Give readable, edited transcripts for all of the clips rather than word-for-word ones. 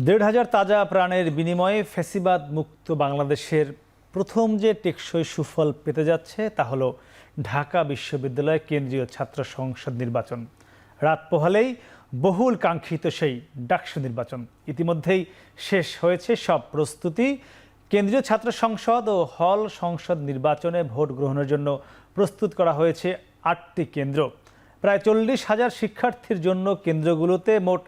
১,৫০০ তাজা প্রাণের বিনিময়ে ফ্যাসিবাদ মুক্ত বাংলাদেশের প্রথম যে টেকসই সুফল পেতে যাচ্ছে তা হলো ঢাকা বিশ্ববিদ্যালয় কেন্দ্রীয় ছাত্র সংসদ নির্বাচন। রাত পোহালেই বহুল কাঙ্ক্ষিত সেই ডাকসু নির্বাচন ইতিমধ্যেই শেষ হয়েছে সব প্রস্তুতি। কেন্দ্রীয় ছাত্র সংসদ ও হল সংসদ নির্বাচনে ভোট গ্রহণের জন্য প্রস্তুত করা হয়েছে ৮টি কেন্দ্র। প্রায় ৪০,০০০ শিক্ষার্থীর জন্য কেন্দ্রগুলোতে মোট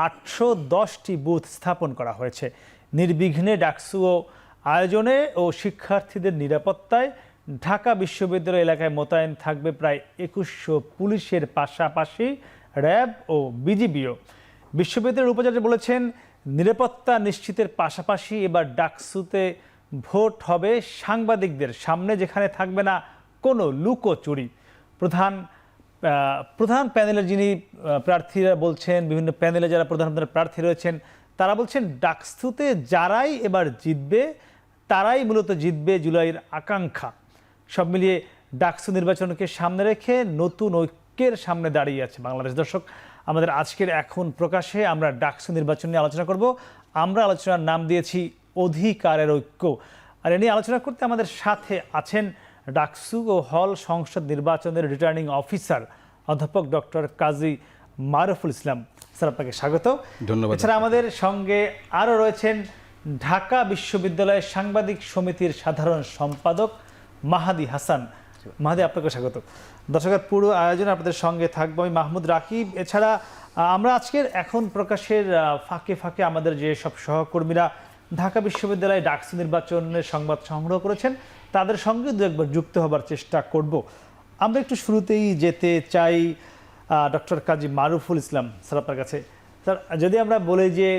৮১০টি বুথ স্থাপন করা হয়েছে। নির্বিঘ্নে ডাকসু ও আয়োজনে ও শিক্ষার্থীদের নিরাপত্তায় ঢাকা বিশ্ববিদ্যালয় এলাকায় মোতায়েন থাকবে প্রায় ২১০০ পুলিশের পাশাপাশি র্যাব ও বিজিবিও। বিশ্ববিদ্যালয়ের উপাচার্য বলেছেন, নিরাপত্তা নিশ্চিতের পাশাপাশি এবার ডাকসুতে ভোট হবে সাংবাদিকদের সামনে, যেখানে থাকবে না কোনো লুকোচুরি। প্রধান প্যানেলের যিনি প্রার্থীরা বলছেন, বিভিন্ন প্যানেলে যারা প্রধান প্রার্থী রয়েছেন তারা বলছেন ডাকসুতে যারাই এবার জিতবে তারাই মূলত জিতবে জুলাইয়ের আকাঙ্ক্ষা। সব মিলিয়ে ডাকসু নির্বাচনকে সামনে রেখে নতুন ঐক্যের সামনে দাঁড়িয়ে আছে বাংলাদেশ। দর্শক, আমাদের আজকের এখন প্রকাশে আমরা ডাকসু নির্বাচন নিয়ে আলোচনা করব। আমরা আলোচনার নাম দিয়েছি অধিকারের ঐক্য। আর এ নিয়ে আলোচনা করতে আমাদের সাথে আছেন ডাকসু ও হল সংসদ নির্বাচনের রিটার্নিং অফিসার অধ্যাপক ডক্টর কাজী মারুফুল ইসলাম। স্যার, আপনাকে স্বাগত। ধন্যবাদ। এছাড়া আমাদের সঙ্গে আরও রয়েছেন ঢাকা বিশ্ববিদ্যালয়ের সাংবাদিক সমিতির সাধারণ সম্পাদক মাহাদি হাসান। মাহাদি, আপনাকে স্বাগত। দর্শকের পুরো আয়োজনে আপনাদের সঙ্গে থাকবো আমি মাহমুদ রাকিব। এছাড়া আমরা আজকের এখন প্রকাশের ফাঁকে ফাঁকে আমাদের যে সব সহকর্মীরা ঢাকা বিশ্ববিদ্যালয়ে ডাকসু নির্বাচনের সংবাদ সংগ্রহ করেছেন তাদের সঙ্গে দু একবার যুক্ত হবার চেষ্টা করব। আমরা একটু শুরুতেই যেতে চাই ডক্টর কাজী মারুফুল ইসলাম স্যার, আপনার কাছে। স্যার, যদি আমরা বলি যে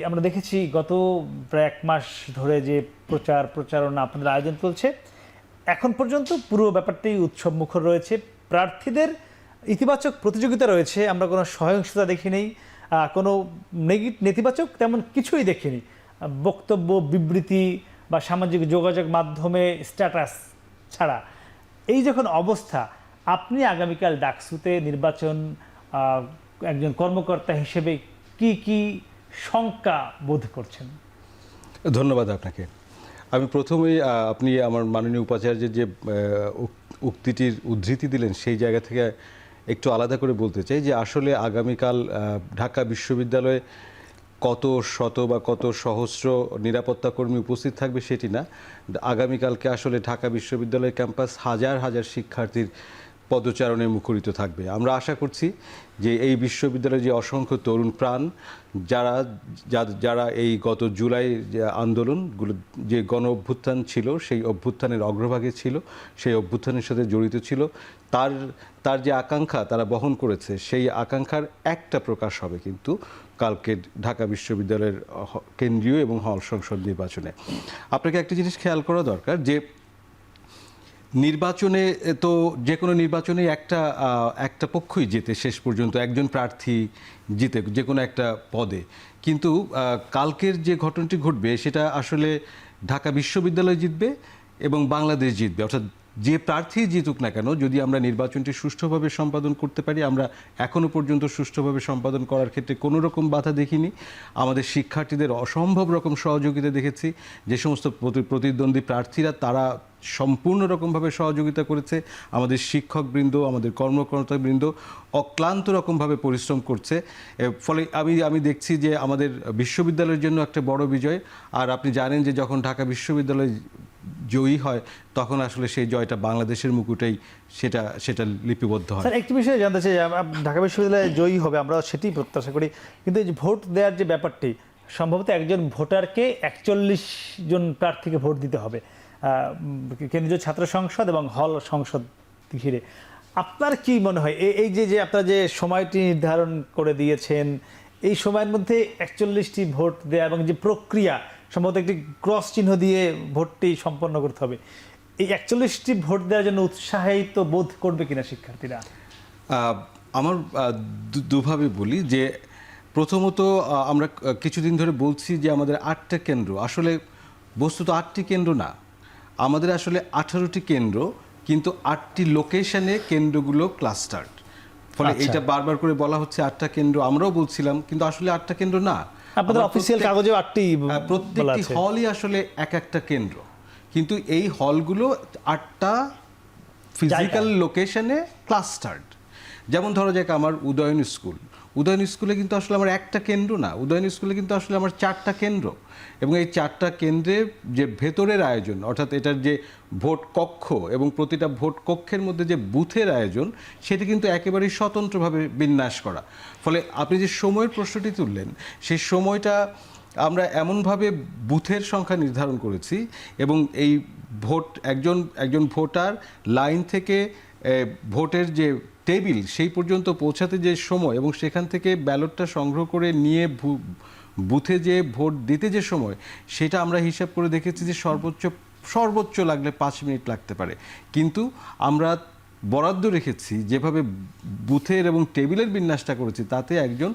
আমরা দেখেছি গত প্রায় ১ মাস ধরে যে প্রচারণা আপনাদের আয়োজন চলছে, এখন পর্যন্ত পুরো ব্যাপারটাই উৎসব মুখর রয়েছে। প্রার্থীদের ইতিবাচক প্রতিযোগিতা রয়েছে, আমরা কোনো সহিংসতা দেখিনি, কোনো নেতিবাচক তেমন কিছুই দেখিনি। বক্তব্য, বিবৃতি বা সামাজিক যোগাযোগ মাধ্যমে স্ট্যাটাস ছাড়া এই যখন অবস্থা, আপনি আগামীকাল ডাকসুতে নির্বাচন একজন কর্মকর্তা হিসেবে কি কি শঙ্কা বোধ করছেন? ধন্যবাদ আপনাকে। আমি প্রথমেই আপনি আমার মাননীয় উপাচার্যের যে উক্তিটির উদ্ধৃতি দিলেন সেই জায়গা থেকে একটু আলাদা করে বলতে চাই যে আসলে আগামীকাল ঢাকা বিশ্ববিদ্যালয়ে কত শত বা কত সহস্র নিরাপত্তা কর্মী উপস্থিত থাকবে সেটি না। আগামীকালকে আসলে ঢাকা বিশ্ববিদ্যালয় ক্যাম্পাস হাজার হাজার শিক্ষার্থীর পদচারণে মুখরিত থাকবে। আমরা আশা করছি যে এই বিশ্ববিদ্যালয়ে যে অসংখ্য তরুণ প্রাণ যারা এই গত জুলাই যে আন্দোলনগুলো, যে গণ অভ্যুত্থান ছিল, সেই অভ্যুত্থানের অগ্রভাগে ছিল, সেই অভ্যুত্থানের সাথে জড়িত ছিল, তার যে আকাঙ্ক্ষা তারা বহন করেছে, সেই আকাঙ্ক্ষার একটা প্রকাশ হবে কিন্তু কালকে ঢাকা বিশ্ববিদ্যালয়ের কেন্দ্রীয় এবং হল সংসদ নির্বাচনে। আপনাকে একটা জিনিস খেয়াল করা দরকার যে নির্বাচনে তো যে কোনো নির্বাচনে একটা পক্ষই জেতে শেষ পর্যন্ত, একজন প্রার্থী জিতে যে কোনো একটা পদে। কিন্তু কালকের যে ঘটনাটি ঘটবে সেটা আসলে ঢাকা বিশ্ববিদ্যালয় জিতবে এবং বাংলাদেশ জিতবে। অর্থাৎ যে প্রার্থী জিতুক না কেন, যদি আমরা নির্বাচনটি সুষ্ঠুভাবে সম্পাদন করতে পারি, আমরা এখনও পর্যন্ত সুষ্ঠুভাবে সম্পাদন করার ক্ষেত্রে কোনো রকম বাধা দেখিনি। আমাদের শিক্ষার্থীদের অসম্ভব রকম সহযোগিতা দেখেছি। যে সমস্ত প্রতিদ্বন্দ্বী প্রার্থীরা তারা সম্পূর্ণ রকমভাবে সহযোগিতা করেছে। আমাদের শিক্ষকবৃন্দ, আমাদের কর্মকর্তাবৃন্দ অক্লান্ত রকমভাবে পরিশ্রম করছে। ফলে আমি দেখছি যে আমাদের বিশ্ববিদ্যালয়ের জন্য একটা বড় বিজয়। আর আপনি জানেন যে যখন ঢাকা বিশ্ববিদ্যালয় জয়ী হয় তখন আসলে সেই জয়টা বাংলাদেশের মুকুটেই সেটা লিপিবদ্ধ হয়। স্যার, একটি বিষয়ে জানতে চাই, ঢাকা বিশ্ববিদ্যালয়ে জয়ী হবে আমরা সেটি প্রত্যাশা করি, কিন্তু এই যে ভোট দেওয়ার যে ব্যাপারটি, সম্ভবত একজন ভোটারকে ৪১ জন প্রার্থীকে ভোট দিতে হবে কেন্দ্রীয় ছাত্র সংসদ এবং হল সংসদ ঘিরে। আপনার কি মনে হয় এই যে আপনারা যে সময়টি নির্ধারণ করে দিয়েছেন, এই সময়ের মধ্যে ৪১টি ভোট দেওয়া এবং যে প্রক্রিয়া, সম্ভবত একটি ক্রস চিহ্ন দিয়ে ভোটটি সম্পন্ন করতে হবে, এই ৪১টি ভোট দেওয়ার জন্য উৎসাহিত বোধ করবে কিনা শিক্ষার্থীরা? আমার দুভাবে বলি যে প্রথমত আমরা কিছুদিন ধরে বলছি যে আমাদের ৮টা কেন্দ্র, আসলে বস্তুত ৮টি কেন্দ্র না, আমাদের আসলে 18টি কেন্দ্র, কিন্তু 8টি লোকেশনে কেন্দ্রগুলো ক্লাস্টার্ড। ফলে এটা বারবার করে বলা হচ্ছে 8টা কেন্দ্র, আমরাও বলছিলাম, কিন্তু আসলে 8টা কেন্দ্র না। আপনাদের অফিসিয়াল কাগজে 8টি বলা প্রত্যেকটি আছে। হলই আসলে এক একটা কেন্দ্র, কিন্তু এই হলগুলো 8টা ফিজিক্যাল লোকেশনে ক্লাস্টার্ড। যেমন ধরো যাক আমার উদয়ন স্কুলে কিন্তু আসলে আমার একটা কেন্দ্র না, উদয়ন স্কুলে কিন্তু আসলে আমার 4টা কেন্দ্র, এবং এই 4টা কেন্দ্রে যে ভেতরের আয়োজন, অর্থাৎ এটার যে ভোট কক্ষ এবং প্রতিটা ভোট কক্ষের মধ্যে যে বুথের আয়োজন, সেটা কিন্তু একেবারেই স্বতন্ত্রভাবে বিন্যাস করা। ফলে আপনি যে সময়ের প্রশ্নটি তুললেন, সেই সময়টা আমরা এমনভাবে বুথের সংখ্যা নির্ধারণ করেছি, এবং এই ভোট একজন ভোটার লাইন থেকে ভোটের যে টেবিল সেই পর্যন্ত পৌঁছাতে যে সময়, এবং সেখান থেকে ব্যালটটা সংগ্রহ করে নিয়ে বুথে যে ভোট দিতে যে সময়, সেটা আমরা হিসাব করে দেখেছি যে সর্বোচ্চ লাগলে 5 মিনিট লাগতে পারে। কিন্তু আমরা বরাদ্দ রেখেছি যেভাবে বুথের এবং টেবিলের বিন্যাসটা করেছি, তাতে একজন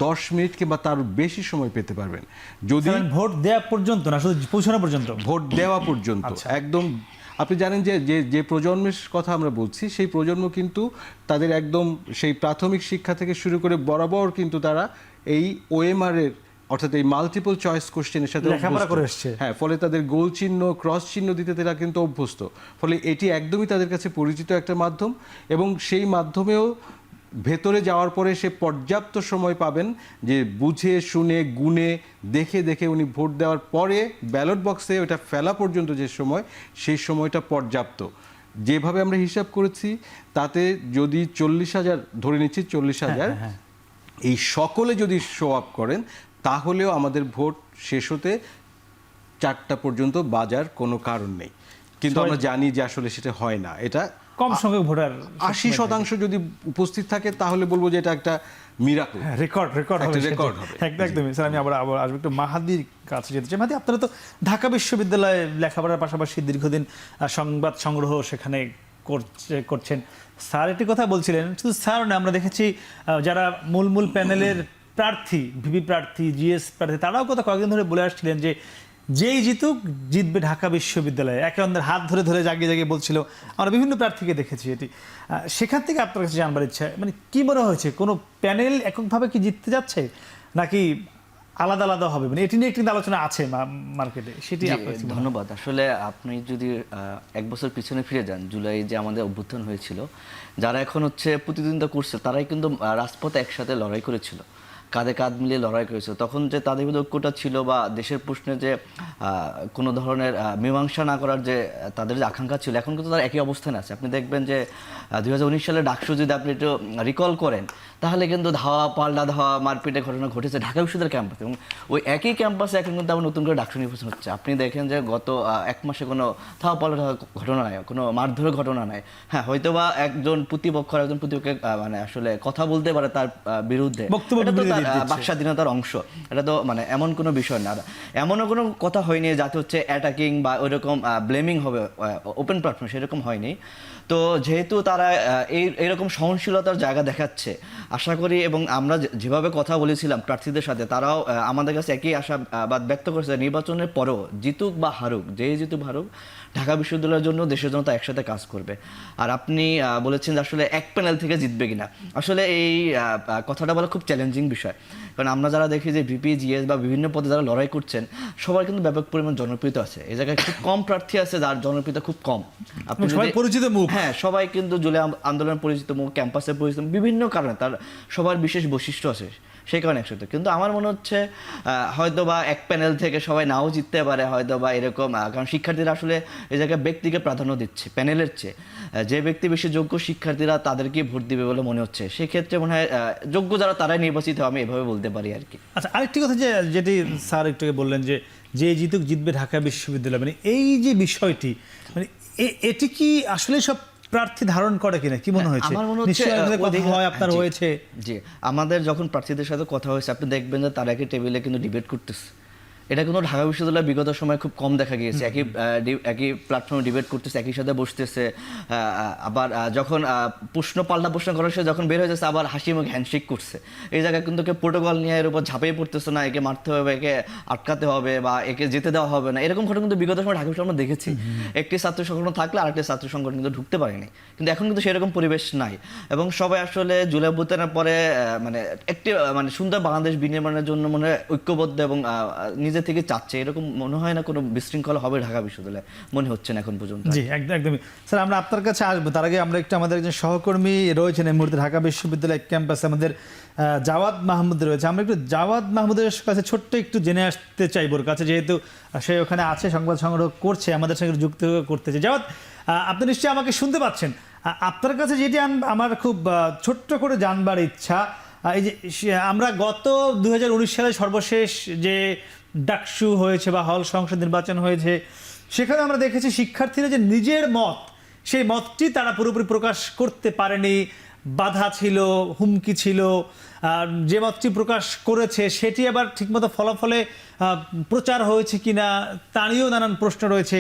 10 মিনিট কিংবা তার বেশি সময় পেতে পারবেন যদি ভোট দেওয়া পর্যন্ত না, শুধু পৌঁছানো পর্যন্ত, ভোট দেওয়া পর্যন্ত। একদম আপনি জানেন যে যে প্রজন্মের কথা আমরা বলছি, সেই প্রজন্ম কিন্তু তাদের একদম সেই প্রাথমিক শিক্ষা থেকে শুরু করে বরাবর কিন্তু তারা এই ওএমআর এর, অর্থাৎ এই মাল্টিপল চয়েস কোশ্চেনের সাথে লেখাপড়া করে এসেছে। হ্যাঁ, ফলে তাদের গোল চিহ্ন, ক্রস চিহ্ন দিতে তারা কিন্তু অভ্যস্ত। ফলে এটি একদমই তাদের কাছে পরিচিত একটা মাধ্যম, এবং সেই মাধ্যমেও ভেতরে যাওয়ার পরে সে পর্যাপ্ত সময় পাবেন যে বুঝে শুনে গুণে দেখে উনি ভোট দেওয়ার পরে ব্যালট বক্সে ওটা ফেলা পর্যন্ত যে সময়, সেই সময়টা পর্যাপ্ত। যেভাবে আমরা হিসাব করেছি তাতে যদি 40,000 ধরে নিচ্ছি, 40,000 এই সকলে যদি শো আপ করেন, তাহলেও আমাদের ভোট শেষ হতে 4টা পর্যন্ত বাজার কোনো কারণ নেই। কিন্তু আমরা জানি যে আসলে সেটা হয় না। এটা কম সংখ্যক ভোটার 80% যদি উপস্থিত থাকে, তাহলে বলবো যে এটা একটা মিরাকল, রেকর্ড হবে। একদমই স্যার, আমি আবার আসবো একটু মাহাদির কাছে যেতে চাই। মাহাদি, আপনারা তো ঢাকা বিশ্ববিদ্যালয়ে লেখাপড়ার পাশাপাশি দীর্ঘদিন সংবাদ সংগ্রহ সেখানে করছেন। স্যার একটি কথা বলছিলেন, শুধু স্যার না, আমরা দেখেছি যারা মূল প্যানেলের প্রার্থী, ভিপি প্রার্থী, জিএস প্রার্থী, তারাও কথা কয়েকদিন ধরে বলে আসছিলেন যে যেই জিতুক জিতবে ঢাকা বিশ্ববিদ্যালয়ে। একে অন্যের হাত ধরে জাগিয়ে বলছিল। আমরা বিভিন্ন প্রার্থীকে দেখেছি এটি। সেখান থেকে আপনার কাছে জানবার ইচ্ছা, মানে কি মনে হয়েছে, কোনো প্যানেল এককভাবে কি জিততে যাচ্ছে নাকি আলাদা হবে? মানে এটি নিয়ে একটি আলোচনা আছে মার্কেটে, সেটি আপনার কি মনে হয়? ধন্যবাদ। আসলে আপনি যদি 1 বছর পিছনে ফিরে যান, জুলাই যে আমাদের অভ্যুত্থান হয়েছিল, যারা এখন প্রতিদ্বন্দ্বিতা করছে, তারাই কিন্তু রাজপথে একসাথে লড়াই করেছিল, কাঁধে কাঁধ মিলিয়ে লড়াই করেছে। তখন যে তাদের মধ্যে ঐক্যটা ছিল, বা দেশের প্রশ্নে যে কোনো ধরনের মীমাংসা না করার যে তাদের যে আকাঙ্ক্ষা ছিল, এখন কিন্তু তারা একই অবস্থানে আছে। আপনি দেখবেন যে 2019 সালে ডাকসু যদি আপনি একটু রিকল করেন, তাহলে কিন্তু পাল্টা ধাওয়া, মারপিটের ঘটনা ঘটেছে ঢাকা বিশ্ববিদ্যালয়ের ক্যাম্পাসে, এবং ওই একই ক্যাম্পাসে এখন কিন্তু আবার নতুন করে ডাকসু নির্বাচন হচ্ছে। আপনি দেখেন যে গত 1 মাসে কোনো ধাওয়া পাল্টা ঘটনা নাই, কোনো মারধরের ঘটনা নাই। হ্যাঁ, হয়তো বা একজন প্রতিপক্ষের মানে আসলে কথা বলতে পারে তার বিরুদ্ধে, বাক স্বাধীনতার অংশ, এটা তো মানে এমন কোনো বিষয় না। এমনও কোনো কথা হয়নি যাতে অ্যাটাকিং বা ওইরকম ব্লেমিং হবে ওপেন প্ল্যাটফর্ম, সেরকম হয়নি। তো যেহেতু তারা এইরকম সহনশীলতার জায়গা দেখাচ্ছে, আশা করি, এবং আমরা যেভাবে কথা বলেছিলাম প্রার্থীদের সাথে, তারাও আমাদের কাছে একই আশাবাদ ব্যক্ত করেছে, নির্বাচনের পরেও জিতুক বা হারুক, যেই জিতুক হারুক, ঢাকা বিশ্ববিদ্যালয়ের জন্য দেশের জন্য তা একসাথে কাজ করবে। আর আপনি বলেছেন যে আসলে এক প্যানেল থেকে জিতবে কিনা, আসলে এই কথাটা বলা খুব চ্যালেঞ্জিং বিষয়। কারণ আমরা যারা দেখি যে ভিপি, জিএস বা বিভিন্ন পদে যারা লড়াই করছেন, সবার কিন্তু ব্যাপক পরিমাণ জনপ্রিয়তা আছে। এই জায়গায় খুব কম প্রার্থী আছে যার জনপ্রিয়তা খুব কম। আপনি সবাই পরিচিত মুখ। হ্যাঁ, সবাই কিন্তু জুলাই আন্দোলনের পরিচিত মুখ, ক্যাম্পাসে পরিচিত, বিভিন্ন কারণে তার সবার বিশেষ বৈশিষ্ট্য আছে, সেই কারণে একসাথে। কিন্তু আমার মনে হচ্ছে হয়তো বা এক প্যানেল থেকে সবাই নাও জিততে পারে, হয়তো বা এরকম, কারণ শিক্ষার্থীরা আসলে এই জায়গায় ব্যক্তিকে প্রাধান্য দিচ্ছে প্যানেলের চেয়ে। যে ব্যক্তি বেশি যোগ্য, শিক্ষার্থীরা তাদেরকে ভোট দিবে বলে মনে হচ্ছে। সেক্ষেত্রে মনে হয় যোগ্য যারা, তারাই নির্বাচিত, আমি এভাবে বলতে পারি আর কি। আচ্ছা, আরেকটি কথা যেটি স্যার একটু বললেন যে জিতুক জিতবে ঢাকা বিশ্ববিদ্যালয়, মানে এই যে বিষয়টি, মানে এটি কি আসলে সব প্রার্থী ধারণ করে কিনা, কি মনে হয়েছে? আমার মনে হচ্ছে আপনার হয়েছে। জি, আমাদের যখন প্রার্থীদের সাথে কথা হয়েছে, আপনি দেখবেন যে তারা একই টেবিলে কিন্তু ডিবেট করতেছে, এটা কিন্তু ঢাকা বিশ্ববিদ্যালয়ে বিগত সময়ে খুব কম দেখা গিয়েছে। একই প্ল্যাটফর্মে ডিবেট করতেছে, একই সাথে বসতেছে, আবার যখন পাল্টা প্রশ্ন করার সময় যখন বের হয়ে যাচ্ছে আবার হাসি মুখে হ্যান্ডশেক করছে। এই জায়গায় কিন্তু কেউ প্রোটোকল নিয়ে এর উপর ঝাঁপিয়ে পড়তেছে না, একে মারতে হবে, একে আটকাতে হবে বা একে যেতে দেওয়া হবে না, এরকম ঘটনা কিন্তু বিগত সময় ঢাকা বিশ্ববিদ্যালয়ে আমরা দেখেছি। একটি ছাত্র সংগঠন থাকলে আরেকটি ছাত্র সংগঠন কিন্তু ঢুকতে পারেনি, কিন্তু এখন কিন্তু সেরকম পরিবেশ নাই। এবং সবাই আসলে জুলাই অভ্যুত্থানের পরে মানে একটি মানে সুন্দর বাংলাদেশ বিনির্মাণের জন্য মনে হয় ঐক্যবদ্ধ এবং নিজে থেকে চাচ্ছে, এরকম মনে হয় না কোনো বিশৃঙ্খলা হবে ঢাকা বিশ্ববিদ্যালয়ে, মনে হচ্ছে না এখন পর্যন্ত। জি একদমই স্যার, আমরা আপনার কাছে আসবো, তার আগে আমরা একটু আমাদের একজন সহকর্মী রয়েছেন এই মুহূর্তে ঢাকা বিশ্ববিদ্যালয় ক্যাম্পাসে, আমাদের জাওয়াদ মাহমুদ রয়েছে। আমরা একটু জাওয়াদ মাহমুদের কাছে ছোট্ট একটু জেনে আসতে চাইব ওর কাছে, যেহেতু সে ওখানে আছে, সংবাদ সংগ্রহ করছে, আমাদের সঙ্গে যুক্ত করতেছে। জাওয়াদ, আপনি নিশ্চয়ই আমাকে শুনতে পাচ্ছেন? আপনার কাছে যেটি আমার খুব ছোট্ট করে জানবার ইচ্ছা, এই যে আমরা গত 2019 সালে সর্বশেষ যে ডাকসু হয়েছে বা হল সংসদ নির্বাচন হয়েছে, সেখানে আমরা দেখেছি শিক্ষার্থীরা যে নিজের মত, সেই মতটি তারা পুরোপুরি প্রকাশ করতে পারেনি, বাধা ছিল, হুমকি ছিল। যে মতটি প্রকাশ করেছে সেটি আবার ঠিকমতো ফলাফলে প্রচার হয়েছে কিনা তা নিয়েও নানান প্রশ্ন রয়েছে।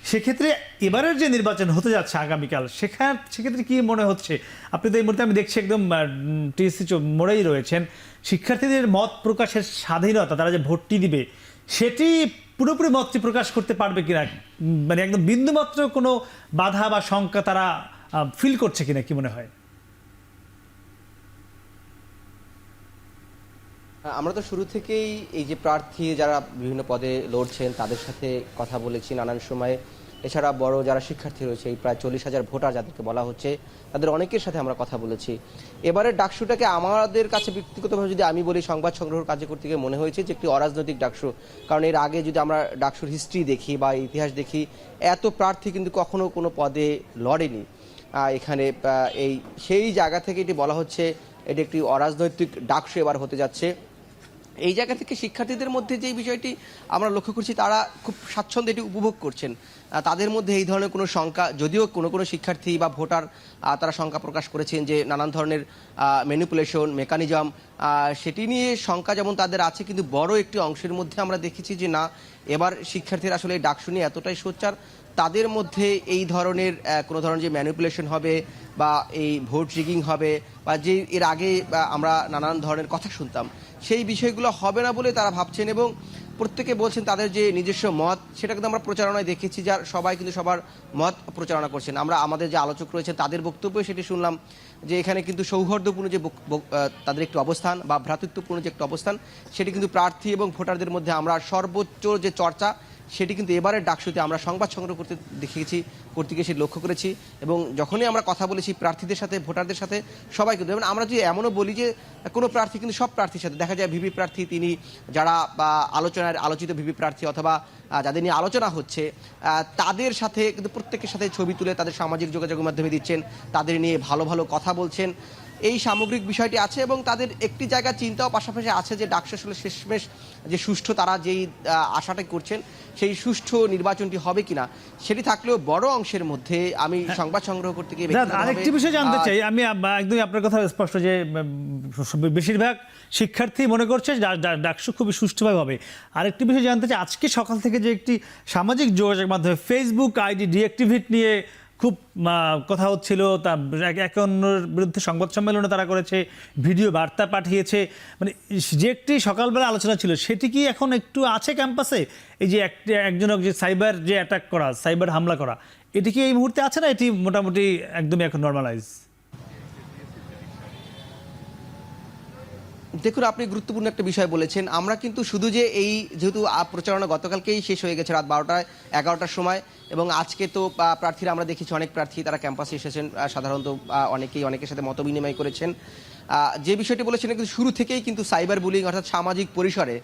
সেক্ষেত্রে এবারের যে নির্বাচন হতে যাচ্ছে আগামীকাল, সেক্ষেত্রে কি মনে হচ্ছে? আপনি তো এই মুহূর্তে আমি দেখছি একদম টিএসসি মোড়েই রয়েছেন, শিক্ষার্থীদের মত প্রকাশের স্বাধীনতা, তারা যে ভোটটি দিবে সেটি পুরোপুরি মতটি প্রকাশ করতে পারবে কিনা, মানে একদম বিন্দুমাত্র কোনো বাধা বা শঙ্কা তারা ফিল করছে কিনা, কি মনে হয়? আমরা তো শুরু থেকেই এই যে প্রার্থী যারা বিভিন্ন পদে লড়ছেন তাদের সাথে কথা বলেছি নানান সময়ে। এছাড়া বড় যারা শিক্ষার্থী রয়েছে, এই প্রায় 40,000 ভোটার যাদেরকে বলা হচ্ছে, তাদের অনেকের সাথে আমরা কথা বলেছি। এবারের ডাকসুটাকে আমাদের কাছে ব্যক্তিগতভাবে যদি আমি বলি, সংবাদ সংগ্রহের কাজে করতে গিয়ে মনে হয়েছে যে একটি অরাজনৈতিক ডাকসু। কারণ এর আগে যদি আমরা ডাকসুর হিস্ট্রি দেখি বা ইতিহাস দেখি, এত প্রার্থী কিন্তু কখনো কোনো পদে লড়েনি এখানে। সেই জায়গা থেকে এটি বলা হচ্ছে এটি একটি অরাজনৈতিক ডাকসু এবার হতে যাচ্ছে। এই জায়গা থেকে শিক্ষার্থীদের মধ্যে যে বিষয়টি আমরা লক্ষ্য করছি, তারা খুব স্বাচ্ছন্দ্যে এটি উপভোগ করছেন। তাদের মধ্যে এই ধরনের কোনো শঙ্কা, যদিও কোনো শিক্ষার্থী বা ভোটার তারা শঙ্কা প্রকাশ করেছেন যে নানান ধরনের ম্যানিপুলেশন মেকানিজম, সেটি নিয়ে শঙ্কা যেমন তাদের আছে, কিন্তু বড় একটি অংশের মধ্যে আমরা দেখেছি যে না, এবার শিক্ষার্থীরা আসলে এই ডাকসু নিয়ে এতটাই সোচ্চার, তাদের মধ্যে এই ধরনের কোনো ধরনের যে ম্যানিপুলেশন হবে বা এই ভোট রিগিং হবে বা যে এর আগে আমরা নানান ধরনের কথা শুনতাম, সেই বিষয়গুলো হবে না বলে তারা ভাবছেন। এবং প্রত্যেকে বলছেন তাদের যে নিজস্ব মত, সেটা কিন্তু আমরা প্রচারণায় দেখেছি, যার সবাই কিন্তু সবার মত প্রচারণা করছেন। আমরা আমাদের যে আলোচক রয়েছেন তাদের বক্তব্য সেটি শুনলাম যে এখানে কিন্তু সৌহার্দ্যপূর্ণ যে তাদের একটি অবস্থান বা ভ্রাতৃত্বপূর্ণ যে একটি অবস্থান, সেটি কিন্তু প্রার্থী এবং ভোটারদের মধ্যে আমরা সর্বোচ্চ যে চর্চা, সেটি কিন্তু এবারের ডাকসুতে আমরা সংবাদ সংগ্রহ করতে গিয়ে সেটি লক্ষ্য করেছি। এবং যখনই আমরা কথা বলেছি প্রার্থীদের সাথে, ভোটারদের সাথে, সবাই কিন্তু, এবং আমরা যদি এমনও বলি যে কোনো প্রার্থী কিন্তু সব প্রার্থীর সাথে দেখা যায়, ভিপি প্রার্থী তিনি যারা বা আলোচিত ভিপি প্রার্থী অথবা যাদের নিয়ে আলোচনা হচ্ছে, তাদের সাথে কিন্তু প্রত্যেকের সাথে ছবি তুলে তাদের সামাজিক যোগাযোগের মাধ্যমে দিচ্ছেন, তাদের নিয়ে ভালো ভালো কথা বলছেন। এই সামগ্রিক বিষয়টি আছে এবং তাদের একটি জায়গা চিন্তাও পাশাপাশি আছে যে ডাকসু আসলে শেষমেশ যে সুষ্ঠু, তারা যেই আশাটা করছেন সেই সুষ্ঠু নির্বাচনটি হবে কিনা, সেটি থাকলেও বড় অংশের মধ্যে আমি সংবাদ সংগ্রহ করতে গিয়ে আরেকটি বিষয় জানতে চাই আমি, একদমই আপনার কথা স্পষ্ট যে বেশিরভাগ শিক্ষার্থী মনে করছে ডাকসু খুবই সুষ্ঠুভাবে হবে। আরেকটি বিষয় জানতে চাই, আজকে সকাল থেকে যে একটি সামাজিক যোগাযোগ মাধ্যমে ফেসবুক আইডি ডিঅ্যাক্টিভেট নিয়ে খুব কথা হচ্ছিল, তা একে অন্যের বিরুদ্ধে সংবাদ সম্মেলনে তারা করেছে, ভিডিও বার্তা পাঠিয়েছে, মানে যে একটি সকালবেলা আলোচনা ছিল সেটি কি এখন একটু আছে ক্যাম্পাসে? এই যে একজন যে সাইবার যে অ্যাটাক করা, সাইবার হামলা করা, এটি কি এই মুহূর্তে আছে না এটি মোটামুটি একদমই এখন নর্মালাইজ? দেখুন, আপনি গুরুত্বপূর্ণ একটা বিষয় বলেছেন। আমরা কিন্তু শুধু যে যেহেতু প্রচারণা গতকালকেই শেষ হয়ে গেছে রাত 11টার সময়, এবং আজকে তো প্রার্থীরা আমরা দেখেছি অনেক প্রার্থী তারা ক্যাম্পাসে এসেছেন, সাধারণত অনেকের সাথে মত বিনিময় করেছেন। যে বিষয়টি বলেছেন কিন্তু শুরু থেকেই কিন্তু সাইবার বুলিং অর্থাৎ সামাজিক পরিসরে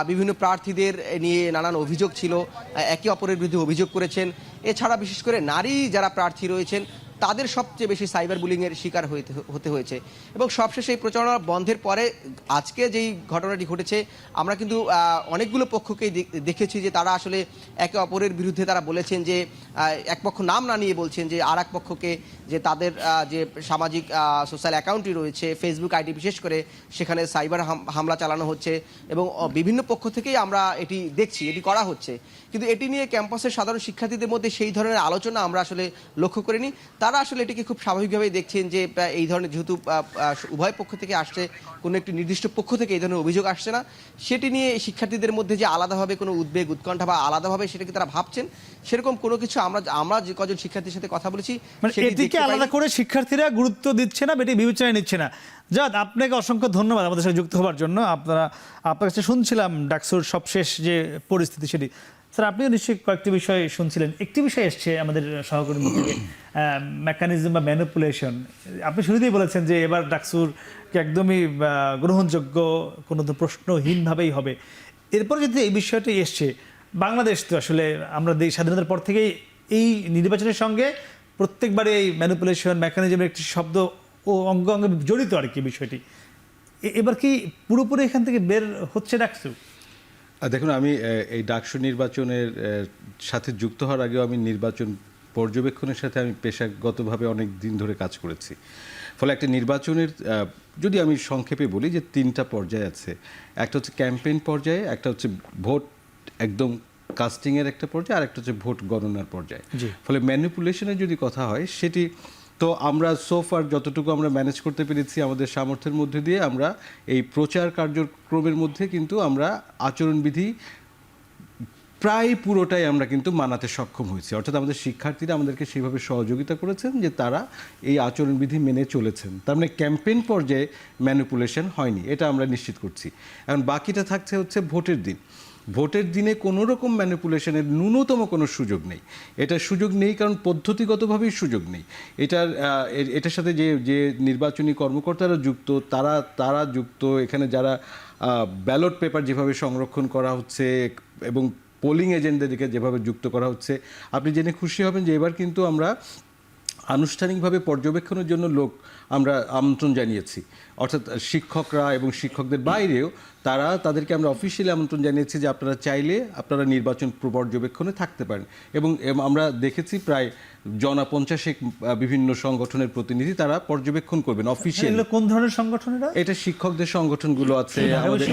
বিভিন্ন প্রার্থীদের নিয়ে নানান অভিযোগ ছিল, একে অপরের বিরুদ্ধে অভিযোগ করেছেন। এছাড়া বিশেষ করে নারী যারা প্রার্থী রয়েছেন তাদের সবচেয়ে বেশি সাইবার বুলিংয়ের শিকার হতে হয়েছে। এবং সবশেষে এই প্রচারণা বন্ধের পরে আজকে যেই ঘটনাটি ঘটেছে, আমরা কিন্তু অনেকগুলো পক্ষকেই দেখেছি যে তারা আসলে একে অপরের বিরুদ্ধে তারা বলেছেন যে এক পক্ষ নাম না নিয়ে বলছেন যে আর এক পক্ষকে যে তাদের যে সামাজিক সোশ্যাল অ্যাকাউন্টটি রয়েছে, ফেসবুক আইডি বিশেষ করে, সেখানে সাইবার হামলা চালানো হচ্ছে এবং বিভিন্ন পক্ষ থেকেই আমরা এটি দেখছি, এটি করা হচ্ছে। কিন্তু এটি নিয়ে ক্যাম্পাসের সাধারণ শিক্ষার্থীদের মধ্যে সেই ধরনের আলোচনা আমরা আসলে লক্ষ্য করিনি। তারা আসলে এটিকে খুব স্বাভাবিকভাবেই দেখছেন যে এই ধরনের যেহেতু উভয় পক্ষ থেকে আসছে, কোনো একটি নির্দিষ্ট পক্ষ থেকে এই ধরনের অভিযোগ আসছে না, সেটি নিয়ে শিক্ষার্থীদের মধ্যে যে আলাদাভাবে কোনো উদ্বেগ উৎকণ্ঠা বা আলাদাভাবে সেটাকে তারা ভাবছেন, সেরকম কোনো কিছু আমরা যে কজন শিক্ষার্থীর সাথে কথা বলেছি মানে সেটি এটিকে দেখতে আলাদা পাইনি। করে শিক্ষার্থীরা গুরুত্ব দিচ্ছে না, এটি বিবেচনায় নিচ্ছে না। জাদ, আপনাকে অসংখ্য ধন্যবাদ আমাদের সাথে যুক্ত হওয়ার জন্য। আপনার কাছে শুনছিলাম ডাকসুর সবশেষ যে পরিস্থিতি সেটি। স্যার, আপনিও নিশ্চয়ই কয়েকটি বিষয় শুনছিলেন। একটি বিষয় এসছে আমাদের সহকর্মী থেকে, মেকানিজম বা ম্যানিপুলেশন। আপনি শুরুতেই বলেছেন যে এবার ডাকসুরকে একদমই গ্রহণযোগ্য, কোনো তো প্রশ্নহীনভাবেই হবে। এরপর যদি এই বিষয়টি এসছে, বাংলাদেশ তো আসলে আমরা স্বাধীনতার পর থেকেই এই নির্বাচনের সঙ্গে প্রত্যেকবারে এই ম্যানিপুলেশন মেকানিজমের একটি শব্দ ও অঙ্গ অঙ্গে জড়িত আর কি বিষয়টি। এবার কি পুরোপুরি এখান থেকে বের হচ্ছে ডাকসু? দেখুন, আমি এই ডাকসু নির্বাচনের সাথে যুক্ত হওয়ার আগেও আমি নির্বাচন পর্যবেক্ষণের সাথে আমি পেশাগতভাবে অনেক দিন ধরে কাজ করেছি। ফলে একটা নির্বাচনের যদি আমি সংক্ষেপে বলি যে 3টা পর্যায় আছে। একটা হচ্ছে ক্যাম্পেইন পর্যায়ে, একটা হচ্ছে ভোট একদম কাস্টিংয়ের একটা পর্যায়ে, আর একটা হচ্ছে ভোট গণনার পর্যায়ে। ফলে ম্যানিপুলেশনের যদি কথা হয়, সেটি তো আমরা সোফার যতটুকু আমরা ম্যানেজ করতে পেরেছি আমাদের সামর্থ্যের মধ্যে দিয়ে, আমরা এই প্রচার কার্যক্রমের মধ্যে কিন্তু আমরা আচরণবিধি প্রায় পুরোটাই আমরা কিন্তু মানাতে সক্ষম হয়েছি। অর্থাৎ আমাদের শিক্ষার্থীরা আমাদেরকে সেইভাবে সহযোগিতা করেছেন যে তারা এই আচরণবিধি মেনে চলেছেন। তার মানে ক্যাম্পেইন পর্যায়ে ম্যানিপুলেশন হয়নি, এটা আমরা নিশ্চিত করছি। এখন বাকিটা থাকছে হচ্ছে ভোটের দিন। ভোটের দিনে কোনো রকম ম্যানিপুলেশনের ন্যূনতম কোনো সুযোগ নেই। এটা সুযোগ নেই কারণ পদ্ধতিগতভাবেই সুযোগ নেই। এটার সাথে যে নির্বাচনী কর্মকর্তারা যুক্ত, তারা যুক্ত, এখানে যারা ব্যালট পেপার যেভাবে সংরক্ষণ করা হচ্ছে এবং পোলিং এজেন্টদেরকে যেভাবে যুক্ত করা হচ্ছে, আপনি জেনে খুশি হবেন যে এবার কিন্তু আমরা আনুষ্ঠানিকভাবে পর্যবেক্ষণের জন্য লোক আমরা আমন্ত্রণ জানিয়েছি। অর্থাৎ শিক্ষকরা এবং শিক্ষকদের বাইরেও তাদেরকে আমরা অফিসিয়ালি আমন্ত্রণ জানিয়েছি যে আপনারা চাইলে আপনারা নির্বাচন পর্যবেক্ষণে থাকতে পারেন। এবং আমরা দেখেছি প্রায় 50 বিভিন্ন সংগঠনের প্রতিনিধি তারা পর্যবেক্ষণ করবেন অফিসিয়ালি। কোন ধরনের সংগঠনেরা? এটা শিক্ষকদের সংগঠনগুলো আছে, আমাদের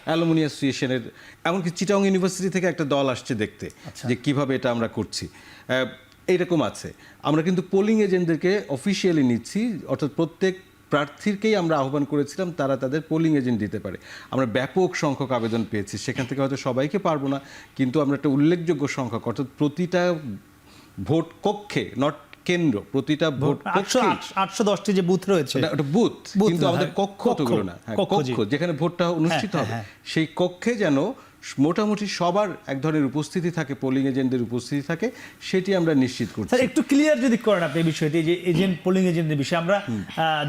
অ্যালুমিনি অ্যাসোসিয়েশনের, এমনকি চিটাগং ইউনিভার্সিটি থেকে একটা দল আসছে দেখতে যে কিভাবে এটা আমরা করছি, এইরকম আছে। আমরা কিন্তু পোলিং এজেন্টদেরকে অফিসিয়ালি নিচ্ছি, অর্থাৎ প্রত্যেক প্রার্থীকেই আমরা আহ্বান করেছিলাম তারা তাদের পোলিং এজেন্ট দিতে পারে। আমরা ব্যাপক সংখ্যক আবেদন পেয়েছি, সেখান থেকে হয়তো সবাইকে পারবো না, কিন্তু আমরা একটা উল্লেখযোগ্য সংখ্যক, অর্থাৎ প্রতিটা ভোট কক্ষে, নট কেন্দ্র, প্রতিটা ভোট 810টি যে বুথ রয়েছে, ওটা বুথ, কিন্তু আমাদের কক্ষ অতগুলো না, কক্ষ যেখানে ভোটটা অনুষ্ঠিত হবে, সেই কক্ষে যেন মোটামুটি সবার এক ধরনের উপস্থিতি থাকে, পোলিং এজেন্টদের উপস্থিতি থাকে, সেটি আমরা নিশ্চিত করছি। স্যার, একটু ক্লিয়ার যদি করেন আপনি বিষয়টি, যে এজেন্ট, পোলিং এজেন্টের বিষয়ে আমরা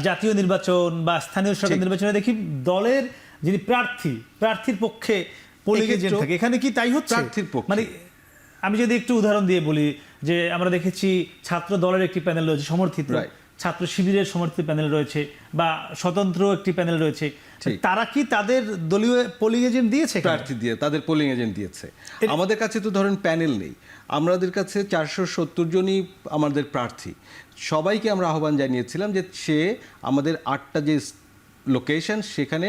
জাতীয় নির্বাচন বা স্থানীয় সরকার নির্বাচনে দেখি দলের যিনি প্রার্থীর পক্ষে পোলিং এজেন্ট থাকে, এখানে কি তাই হচ্ছে? প্রার্থীর পক্ষে, মানে আমি যদি একটু উদাহরণ দিয়ে বলি, যে আমরা দেখেছি ছাত্র দলের একটি প্যানেল রয়েছে সমর্থিত, ছাত্র শিবিরের সমর্থিত প্যানেল রয়েছে, বা স্বতন্ত্র একটি প্যানেল রয়েছে, তারা কি তাদের দলীয় পোলিং এজেন্ট দিয়েছে? প্রার্থী দিয়ে তাদের পোলিং এজেন্ট দিয়েছে। আমাদের কাছে তো ধরেন প্যানেল নেই, আমাদের কাছে 470 জনই আমাদের প্রার্থী। সবাইকে আমরা আহ্বান জানিয়েছিলাম যে সে আমাদের 8টা যে লোকেশন, সেখানে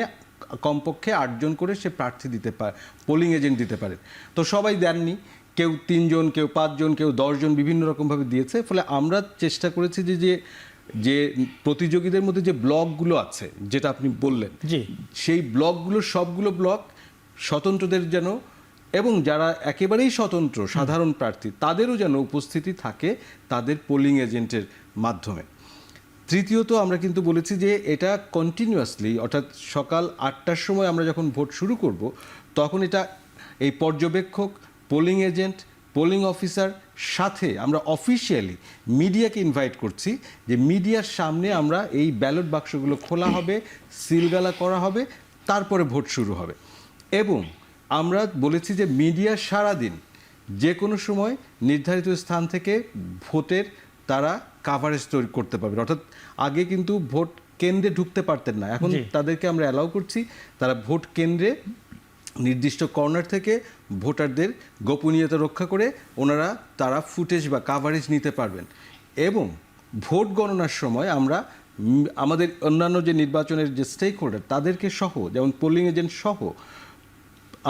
কমপক্ষে 8 জন করে সে প্রার্থী দিতে পারে, পোলিং এজেন্ট দিতে পারে। তো সবাই দেননি, কেউ 3 জন, কেউ 5 জন, কেউ 10 জন, বিভিন্ন রকমভাবে দিয়েছে। ফলে আমরা চেষ্টা করেছি যে প্রতিযোগীদের মধ্যে যে ব্লকগুলো আছে, যেটা আপনি বললেন, সেই ব্লকগুলো সবগুলো ব্লক স্বতন্ত্রদের যেন, এবং যারা একেবারেই স্বতন্ত্র সাধারণ প্রার্থী তাদেরও যেন উপস্থিতি থাকে তাদের পোলিং এজেন্টের মাধ্যমে। তৃতীয়ত আমরা কিন্তু বলেছি যে এটা কন্টিনিউয়াসলি, অর্থাৎ সকাল 8টার সময় আমরা যখন ভোট শুরু করব, তখন এটা এই পর্যবেক্ষক, পোলিং এজেন্ট, পোলিং অফিসার সাথে আমরা অফিসিয়ালি মিডিয়াকে ইনভাইট করছি, যে মিডিয়ার সামনে আমরা এই ব্যালট বাক্সগুলো খোলা হবে, সিলগালা করা হবে, তারপরে ভোট শুরু হবে। এবং আমরা বলেছি যে মিডিয়া সারাদিন যে কোনো সময় নির্ধারিত স্থান থেকে ভোটের তারা কাভারেজ তৈরি করতে পারবেন। অর্থাৎ আগে কিন্তু ভোট কেন্দ্রে ঢুকতে পারতেন না, এখন জি। তাদেরকে আমরা অ্যালাউ করছি তারা ভোট কেন্দ্রে নির্দিষ্ট কর্নার থেকে ভোটারদের গোপনীয়তা রক্ষা করে তারা ফুটেজ বা কাভারেজ নিতে পারবেন। এবং ভোট গণনার সময় আমরা আমাদের অন্যান্য যে নির্বাচনের যে স্টেক হোল্ডার তাদেরকে সহ, যেমন পোলিং এজেন্ট সহ,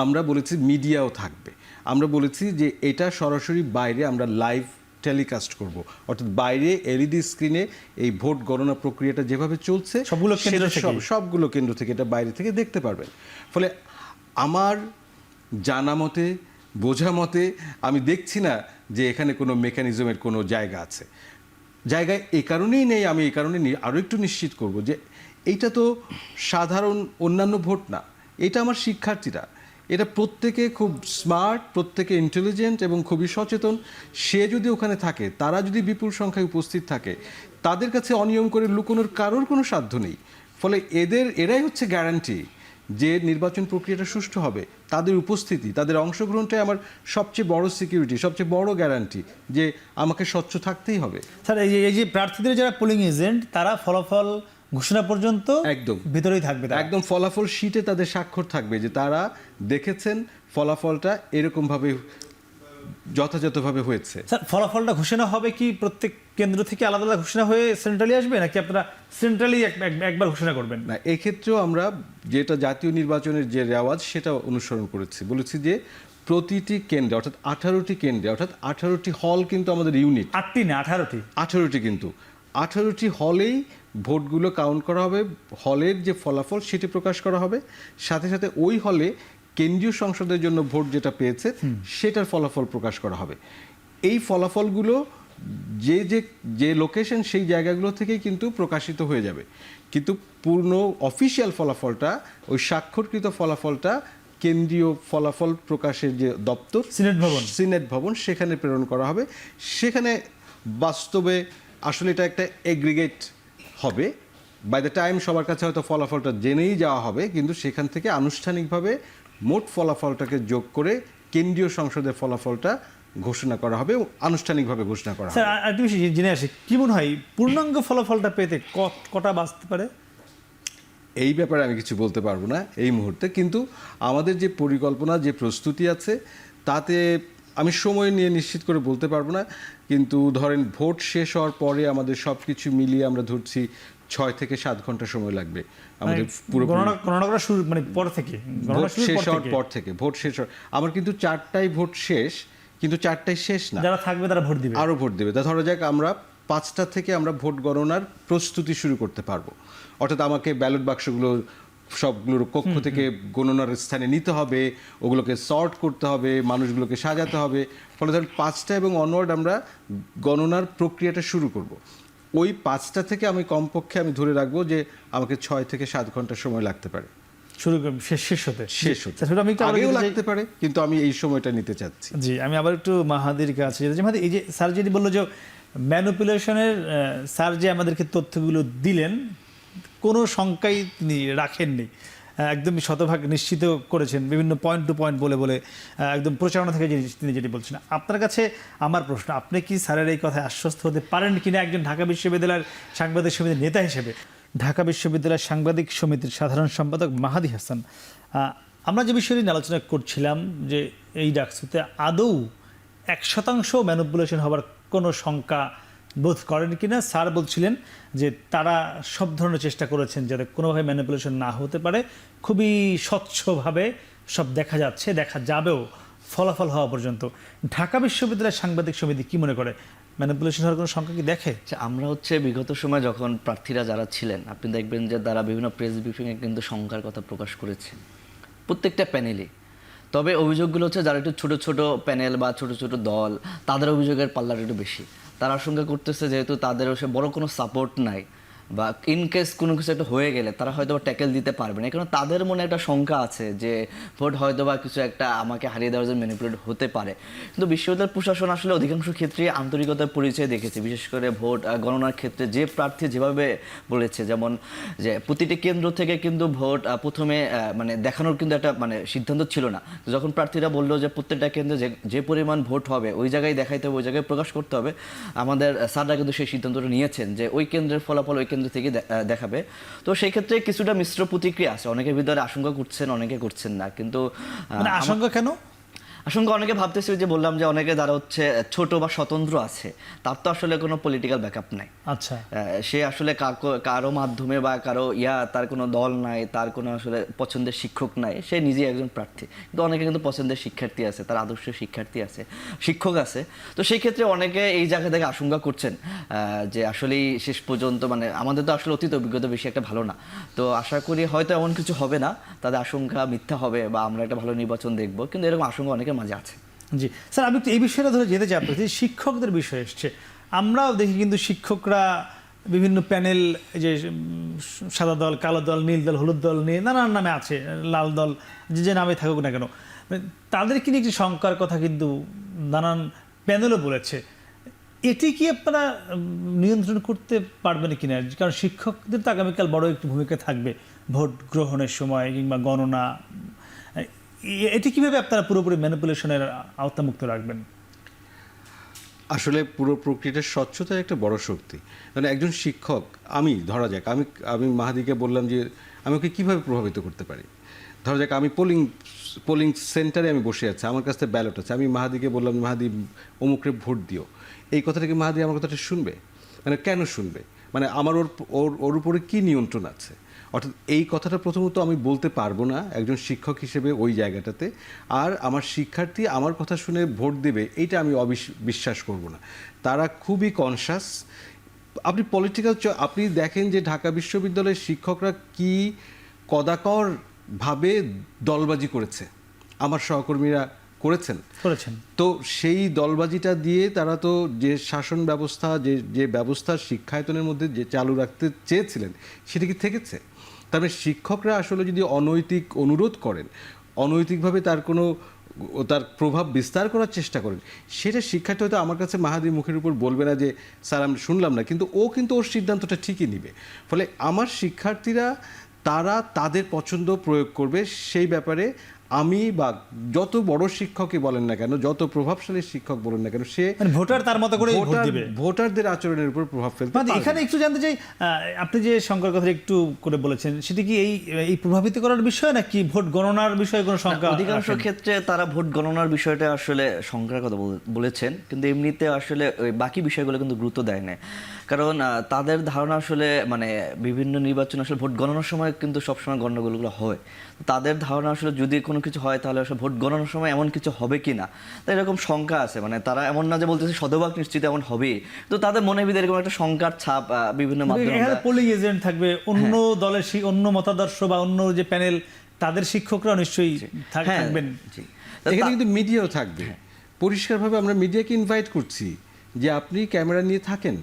আমরা বলেছি মিডিয়াও থাকবে। আমরা বলেছি যে এটা সরাসরি বাইরে আমরা লাইভ টেলিকাস্ট করব, অর্থাৎ বাইরে এলইডি স্ক্রিনে এই ভোট গণনা প্রক্রিয়াটা যেভাবে চলছে সবগুলো কেন্দ্র সেটা থেকেই? সবগুলো কেন্দ্র থেকে এটা বাইরে থেকে দেখতে পারবেন। ফলে আমার জানা মতে, বোঝা মতে আমি দেখছি না যে এখানে কোনো মেকানিজমের কোনো জায়গা আছে। জায়গায় এই কারণেই নেই, আমি এই কারণে আরও একটু নিশ্চিত করব যে এইটা তো সাধারণ অন্যান্য ভোট না, এটা আমার শিক্ষার্থীরা, এটা প্রত্যেকে খুব স্মার্ট, প্রত্যেকে ইন্টেলিজেন্ট এবং খুবই সচেতন। সে যদি ওখানে থাকে, তারা যদি বিপুল সংখ্যায় উপস্থিত থাকে, তাদের কাছে অনিয়ম করে লুকোনোর কারোর কোনো সাধ্য নেই। ফলে এরাই হচ্ছে গ্যারান্টি যে নির্বাচন প্রক্রিয়াটা সুষ্ঠু হবে। তাদের উপস্থিতি, তাদের অংশগ্রহণটাই আমার সবচেয়ে বড় সিকিউরিটি, সবচেয়ে বড় গ্যারান্টি যে আমাকে স্বচ্ছ থাকতেই হবে। স্যার এই যে প্রার্থীদের যারা পোলিং এজেন্ট, তারা ফলাফল ঘোষণা পর্যন্ত একদম ভিতরেই থাকবে তারা? একদম ফলাফল শিটে তাদের স্বাক্ষর থাকবে যে তারা দেখেছেন ফলাফলটা এরকমভাবে যথাযথভাবে হয়েছে। স্যার, ফলাফলটা ঘোষণা হবে কি প্রত্যেক কেন্দ্র থেকে আলাদা আলাদা ঘোষণা হয়ে সেন্ট্রালি আসবে, নাকি আপনারা সেন্ট্রালি একবার ঘোষণা করবেন? না, এক্ষেত্রেও আমরা যেটা জাতীয় নির্বাচনের যে রেওয়াজ সেটা অনুসরণ করেছি। বলেছি যে প্রতিটি কেন্দ্রে, অর্থাৎ 18টি কেন্দ্রে, অর্থাৎ 18টি হল কিন্তু আমাদের ইউনিট, 8টি না 18টি? 18টি কিন্তু 18টি হলেই ভোটগুলো কাউন্ট করা হবে। হলের যে ফলাফল সেটি প্রকাশ করা হবে, সাথে সাথে ওই হলে কেন্দ্রীয় সংসদের জন্য ভোট যেটা পেয়েছে সেটার ফলাফল প্রকাশ করা হবে। এই ফলাফলগুলো যে যে যে লোকেশন, সেই জায়গাগুলো থেকেই কিন্তু প্রকাশিত হয়ে যাবে। কিন্তু পূর্ণ অফিসিয়াল ফলাফলটা, ওই স্বাক্ষরকৃত ফলাফলটা কেন্দ্রীয় ফলাফল প্রকাশের যে দপ্তর সিনেট ভবন সেখানে প্রেরণ করা হবে। সেখানে বাস্তবে আসলে এটা একটা এগ্রিগেট হবে। বাই দ্য টাইম সবার কাছে হয়তো ফলাফলটা জেনেই যাওয়া হবে, কিন্তু সেখান থেকে আনুষ্ঠানিকভাবে মোট ফলাফলটাকে যোগ করে কেন্দ্রীয় সংসদের ফলাফলটা ঘোষণা করা হবে, আনুষ্ঠানিকভাবে ঘোষণা করা হবে। স্যার, আরেকটু বিষয় জেনে আসি, কি মনে হয় পূর্ণাঙ্গ ফলাফলটা পেতে কটা বাঁচতে পারে? এই ব্যাপারে আমি কিছু বলতে পারবো না এই মুহূর্তে, কিন্তু আমাদের যে পরিকল্পনা, যে প্রস্তুতি আছে, তাতে আমি সময় নিয়ে নিশ্চিত করে বলতে পারবো না। কিন্তু ধরেন ভোট শেষ হওয়ার পরে আমাদের সব কিছু মিলিয়ে আমরা ধরছি 6 থেকে 7 ঘন্টা সময় লাগবে আমাদের পুরো গণনা করা শুরু, মানে পর থেকে, ভোট শেষ হওয়ার পর থেকে। ভোট শেষ আমার কিন্তু 4টায় ভোট শেষ, কিন্তু 4টায় শেষ না, যারা থাকবে তারা ভোট দিবে, আরও ভোট দেবে। তা ধরা যাক আমরা 5টা থেকে আমরা ভোট গণনার প্রস্তুতি শুরু করতে পারবো। অর্থাৎ আমাকে ব্যালট বাক্সগুলো সবগুলোর কক্ষ থেকে গণনার স্থানে নিতে হবে, ওগুলোকে সর্ট করতে হবে, মানুষগুলোকে সাজাতে হবে। ফলে ধরেন 5টা এবং অনওয়ার্ড আমরা গণনার প্রক্রিয়াটা শুরু করব। ওই 5টা থেকে আমি কমপক্ষে আমি ধরে রাখবো যে আমাকে 6 থেকে 7 ঘন্টা সময় লাগতে পারে শেষ হতে। স্যার, আমি আগেও লাগতে পারে, কিন্তু আমি এই সময়টা নিতে চাচ্ছি। জি, আমি আবার একটু মাহাদির কাছে যেতে চাই। মাহাদি, এই যে স্যার যেটি বললো যে ম্যানিপুলেশনের, স্যার যে আমাদেরকে তথ্যগুলো দিলেন কোনো শঙ্কাই তিনি রাখেননি, একদম শতভাগ নিশ্চিত করেছেন বিভিন্ন পয়েন্ট টু পয়েন্ট বলে বলে, একদম প্রচারণা থেকে তিনি যেটি বলছেন। আপনার কাছে আমার প্রশ্ন, আপনি কি স্যারের এই কথায় আশ্বস্ত হতে পারেন কিনা একজন ঢাকা বিশ্ববিদ্যালয়ের সাংবাদিক সমিতির নেতা হিসেবে? ঢাকা বিশ্ববিদ্যালয়ের সাংবাদিক সমিতির সাধারণ সম্পাদক মাহাদি হাসান, আমরা যে বিষয়টি নিয়ে আলোচনা করছিলাম যে এই ডাকসুতে আদৌ 1% ম্যানিপুলেশন হওয়ার কোনো শঙ্কা বোধ করেন কিনা। স্যার বলছিলেন যে তারা সব ধরনের চেষ্টা করেছেন যাতে কোনোভাবে ম্যানিপুলেশন না হতে পারে, খুবই স্বচ্ছভাবে সব দেখা যাচ্ছে, দেখা যাবেও ফলাফল হওয়া পর্যন্ত। ঢাকা বিশ্ববিদ্যালয়ের সাংবাদিক সমিতি কি মনে করে, ম্যানিপুলেশন হওয়ার কোনো সংখ্যা কি দেখে? আমরা বিগত সময় যখন প্রার্থীরা যারা ছিলেন, আপনি দেখবেন যে তারা বিভিন্ন প্রেস ব্রিফিংয়ে কিন্তু সংখ্যার কথা প্রকাশ করেছেন প্রত্যেকটা প্যানেলে। তবে অভিযোগগুলো হচ্ছে যারা একটু ছোট ছোট প্যানেল বা ছোট ছোট দল, তাদের অভিযোগের পাল্লাটা একটু বেশি। তারা আশঙ্কা করতেছে যেহেতু তাদের বড় কোনো সাপোর্ট নাই, বা ইন কেস কোনো কিছু একটা হয়ে গেলে তারা হয়তো ট্যাকেল দিতে পারবে না, কারণ তাদের মনে একটা শঙ্কা আছে যে ভোট হয়তো বা কিছু একটা আমাকে হারিয়ে দেওয়ার জন্য ম্যানিপুলেট হতে পারে। কিন্তু বিশ্ববিদ্যালয় প্রশাসন আসলে অধিকাংশ ক্ষেত্রে আন্তরিকতার পরিচয় দেখেছে, বিশেষ করে ভোট গণনার ক্ষেত্রে যে প্রার্থী যেভাবে বলেছে, যেমন যে প্রতিটি কেন্দ্র থেকে কিন্তু ভোট প্রথমে মানে দেখানোর কিন্তু একটা মানে সিদ্ধান্ত ছিল না। যখন প্রার্থীরা বললো যে প্রত্যেকটা কেন্দ্রে যে পরিমাণ ভোট হবে ওই জায়গায় দেখাইতে হবে, ওই জায়গায় প্রকাশ করতে হবে, আমাদের স্যাররা কিন্তু সেই সিদ্ধান্তটা নিয়েছেন যে ওই কেন্দ্রের ফলাফল ওই কেন্দ্র থেকে দেখাবে। তো সেই ক্ষেত্রে কিছুটা মিশ্র প্রতিক্রিয়া আছে, অনেকের ভিতরে আশঙ্কা করছেন, অনেকে করছেন না। কিন্তু মানে আশঙ্কা কেন? আশঙ্কা অনেকে ভাবতেছে, যে বললাম যে অনেকে যারা হচ্ছে ছোট বা স্বতন্ত্র আছে তার তো আসলে কোনো পলিটিক্যাল ব্যাকআপ নাই। আচ্ছা, সে আসলে কারো মাধ্যমে বা কারো তার কোনো দল নাই, তার কোনো আসলে পছন্দের শিক্ষক নাই, সে নিজেই একজন প্রার্থী। কিন্তু অনেকে কিন্তু পছন্দের শিক্ষার্থী আছে, তার আদর্শ শিক্ষার্থী আছে, শিক্ষক আছে। তো সেই ক্ষেত্রে অনেকে এই জায়গা থেকে আশঙ্কা করছেন যে আসলেই শেষ পর্যন্ত মানে আমাদের তো আসলে অতীত অভিজ্ঞতা বেশি একটা ভালো না, তো আশা করি হয়তো এমন কিছু হবে না, তাদের আশঙ্কা মিথ্যা হবে বা আমরা একটা ভালো নির্বাচন দেখবো, কিন্তু এরকম আশঙ্কা অনেকের মাঝে আছে। জি স্যার, আমি একটু এই বিষয়টা ধরে যেতে চাই আপনার, যে শিক্ষকদের বিষয় এসছে, আমরাও দেখি কিন্তু শিক্ষকরা বিভিন্ন প্যানেল, যে সাদা দল, কালো দল, নীল দল, হলুদ দল নিয়ে নানান নামে আছে, লাল দল, যে নামে থাকুক না কেন, তাদেরকে নিয়ে একটি শঙ্কার কথা কিন্তু নানান প্যানেলও বলেছে। এটি কি আপনারা নিয়ন্ত্রণ করতে পারবেন কিনা? কারণ শিক্ষকদের তো আগামীকাল বড় একটি ভূমিকা থাকবে ভোট গ্রহণের সময় কিংবা গণনা, এটি কিভাবে আপনারা পুরোপুরি ম্যানিপুলেশনের আওতামুক্ত রাখবেন? আসলে পুরো প্রক্রিয়াটার স্বচ্ছতার একটা বড় শক্তি। মানে একজন শিক্ষক, আমি ধরা যাক আমি মাহাদিকে বললাম যে আমি ওকে কীভাবে প্রভাবিত করতে পারি। ধরা যাক আমি পোলিং সেন্টারে আমি বসে আছি, আমার কাছে ব্যালট আছে, আমি মাহাদিকে বললাম মাহাদি অমুকরে ভোট দিও, এই কথাটা কি মাহাদি আমার কথাটা শুনবে? মানে কেন শুনবে? মানে আমার ওর উপরে কী নিয়ন্ত্রণ আছে? অর্থাৎ এই কথাটা প্রথমত আমি বলতে পারবো না একজন শিক্ষক হিসেবে ওই জায়গাটাতে। আর আমার শিক্ষার্থী আমার কথা শুনে ভোট দেবে এইটা আমি বিশ্বাস করব না। তারা খুবই কনসাস। আপনি আপনি দেখেন যে ঢাকা বিশ্ববিদ্যালয়ের শিক্ষকরা কি কদাকরভাবে দলবাজি করেছে, আমার সহকর্মীরা করেছেন। তো সেই দলবাজিটা দিয়ে তারা তো যে শাসন ব্যবস্থা, যে ব্যবস্থা শিক্ষায়তনের মধ্যে যে চালু রাখতে চেয়েছিলেন সেটা কি থেকেছে? তার মানে শিক্ষকরা আসলে যদি অনৈতিক অনুরোধ করেন, অনৈতিকভাবে তার প্রভাব বিস্তার করার চেষ্টা করেন, সেটা শিক্ষার্থী হয়তো আমার কাছে মাহাদি মুখের উপর বলবে না যে স্যার আমি শুনলাম না, কিন্তু ও কিন্তু ওর সিদ্ধান্তটা ঠিকই নিবে। ফলে আমার শিক্ষার্থীরা তারা তাদের পছন্দ প্রয়োগ করবে, সেই ব্যাপারে আমি বা যত বড় শিক্ষকই বলেন না কেন, যত প্রভাবশালী শিক্ষক বলেন না কেন, সে ভোটার তার মতো করে ভোট দিবে, ভোটারদের আচরণের উপর প্রভাব ফেলতে পারবে। এখানে একটু জানতে চাই, আপনি যে শঙ্কার কথা একটু করে বলেছেন, সেটা কি এই প্রভাবিত করার বিষয় নাকি ভোট গণনার বিষয়ে কোনো শঙ্কা? অধিকাংশ ক্ষেত্রে তারা ভোট গণনার বিষয়টা আসলে শঙ্কার কথা বলেছেন, কিন্তু এমনিতে আসলে ওই বাকি বিষয়গুলো কিন্তু গুরুত্ব দেয় না। কারণ তাদের ধারণা আসলে মানে বিভিন্ন নির্বাচন আসলে ভোট গণনার সময় কিন্তু সবসময় গণ্ডগোলগুলো হয়। তাদের ধারণা আসলে যদি কোনো কিছু হয় তাহলে আসলে ভোট গণনার সময় এমন কিছু হবে কি না, তাই এরকম শঙ্কা আছে। মানে তারা এমন না যে বলতেছে শতভাগ নিশ্চিত এমন হবে, তো তাদের মনের ভিতরে এরকম একটা শঙ্কার ছাপ বিভিন্ন মাধ্যমে। পোলিং এজেন্ট থাকবে, অন্য দলের অন্য মতাদর্শ বা অন্য যে প্যানেল তাদের শিক্ষকরা নিশ্চয়ই থাকবেন। এখানে কিন্তু মিডিয়াও থাকবে। পরিষ্কারভাবে আমরা মিডিয়াকে ইনভাইট করছি যে আপনি ক্যামেরা নিয়ে থাকেন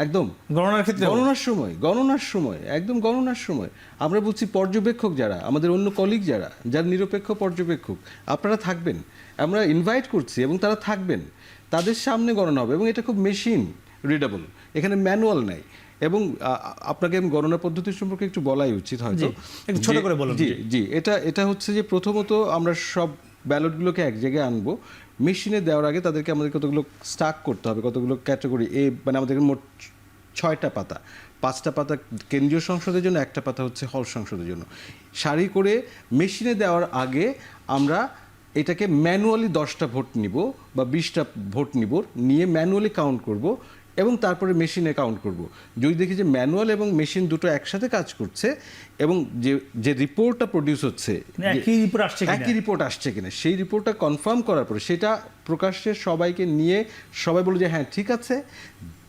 একদম গণনার ক্ষেত্রে, গণনার সময় একদম গণনার সময় আমরা বলছি পর্যবেক্ষক যারা আমাদের অন্য কলিগ যারা নিরপেক্ষ পর্যবেক্ষক আপনারা থাকবেন, আমরা ইনভাইট করছি এবং তারা থাকবেন, তাদের সামনে গণনা হবে এবং এটা খুব মেশিন রিডেবল, এখানে ম্যানুয়াল নাই। এবং আপনাকে আমি গণনা পদ্ধতি সম্পর্কে একটু বলাই উচিত হয়তো, একটু ছোট করে বলুন। জি এটা হচ্ছে যে প্রথমত আমরা সব ব্যালটগুলোকে এক জায়গায় আনবো, মেশিনে দেওয়ার আগে তাদেরকে আমাদের কতগুলো স্টাক করতে হবে, কতগুলো ক্যাটাগরি, মানে আমাদের মোট 6টা পাতা, 5টা পাতা কেন্দ্রীয় সংসদের জন্য, একটা পাতা হচ্ছে হল সংসদের জন্য। সারি করে মেশিনে দেওয়ার আগে আমরা এটাকে ম্যানুয়ালি 10টা ভোট নিব বা 20টা ভোট নিয়ে ম্যানুয়ালি কাউন্ট করব এবং তারপরে মেশিনে কাউন্ট করব। যদি দেখি যে ম্যানুয়াল এবং মেশিন দুটো একসাথে কাজ করছে এবং যে রিপোর্টটা প্রডিউস হচ্ছে একই রিপোর্ট আসছে কিনা, সেই রিপোর্টটা কনফার্ম করার পরে সেটা প্রকাশ্যে সবাইকে নিয়ে সবাই বলে যে হ্যাঁ ঠিক আছে,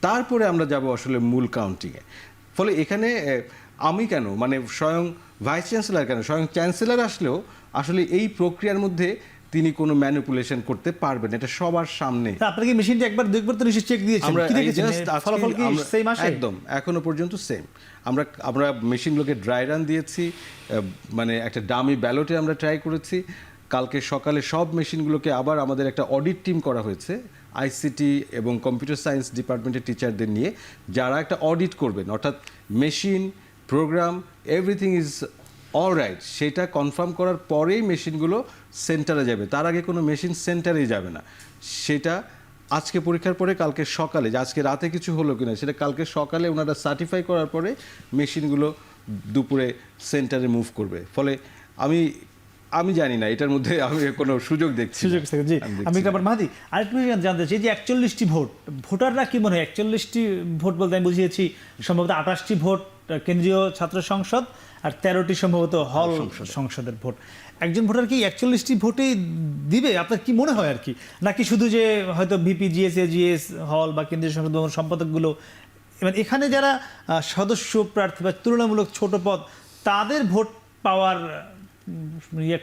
তারপরে আমরা যাব আসলে মূল কাউন্টিংয়ে। ফলে এখানে আমি কেন, মানে স্বয়ং ভাইস চ্যান্সেলর কেন, স্বয়ং চ্যান্সেলর আসলেও আসলে এই প্রক্রিয়ার মধ্যে তিনি কোনো ম্যানিপুলেশন করতে পারবেন, এটা সবার সামনে। তা আপনারা কি মেশিনটা একবার দুইবার তো নিশ্চয়ই চেক দিয়েছেন, আমরা কি দেখেছেন? just আজকে ফলাফল কি আমরা- সেম আসে? একদম এখনো পর্যন্ত সেম। আমরা মেশিনগুলোকে ড্রাই রান দিয়েছি, মানে একটা ডামি ব্যালটে আমরা ট্রাই করেছি। কালকে সকালে সব মেশিনগুলোকে আবার আমাদের একটা অডিট টিম করা হয়েছে আইসিটি এবং কম্পিউটার সায়েন্স ডিপার্টমেন্টের টিচারদের নিয়ে, যারা একটা অডিট করবেন, অর্থাৎ machine, program, everything is alright, সেটা কনফার্ম করার পরেই মেশিনগুলো সেন্টারে যাবে। তার আগে কোনো মেশিন সেন্টারেই যাবে না। সেটা আজকে পরীক্ষার পরে কালকে সকালে, যে আজকে রাতে কিছু হলো কিনা সেটা কালকে সকালে ওনারা সার্টিফাই করার পরে মেশিনগুলো দুপুরে সেন্টারে মুভ করবে। ফলে আমি জানি না এটার মধ্যে আমি কোনো সুযোগ দেখছি না। সুযোগ থাকে, জি। আমি দেখছি আমি না। আবার মাহাদি আরেকটু জানতে চাই যে 41টি ভোট, ভোটাররা কি মনে হয় 41টি ভোট বলতে আমি বুঝিয়েছি সম্ভবত 28টি ভোট কেন্দ্রীয় ছাত্র সংসদ আর 13টি সম্ভবত হল সংসদের ভোট। একজন ভোটার কি 41টি ভোটেই দিবে, আপনার কি মনে হয় আর কি? নাকি শুধু যে হয়তো ভিপি, জিএস, এজিএস, হল বা কেন্দ্রীয় সংসদ ভবন সম্পাদকগুলো, এবার এখানে যারা সদস্য প্রার্থী বা তুলনামূলক ছোট পদ, তাদের ভোট পাওয়ার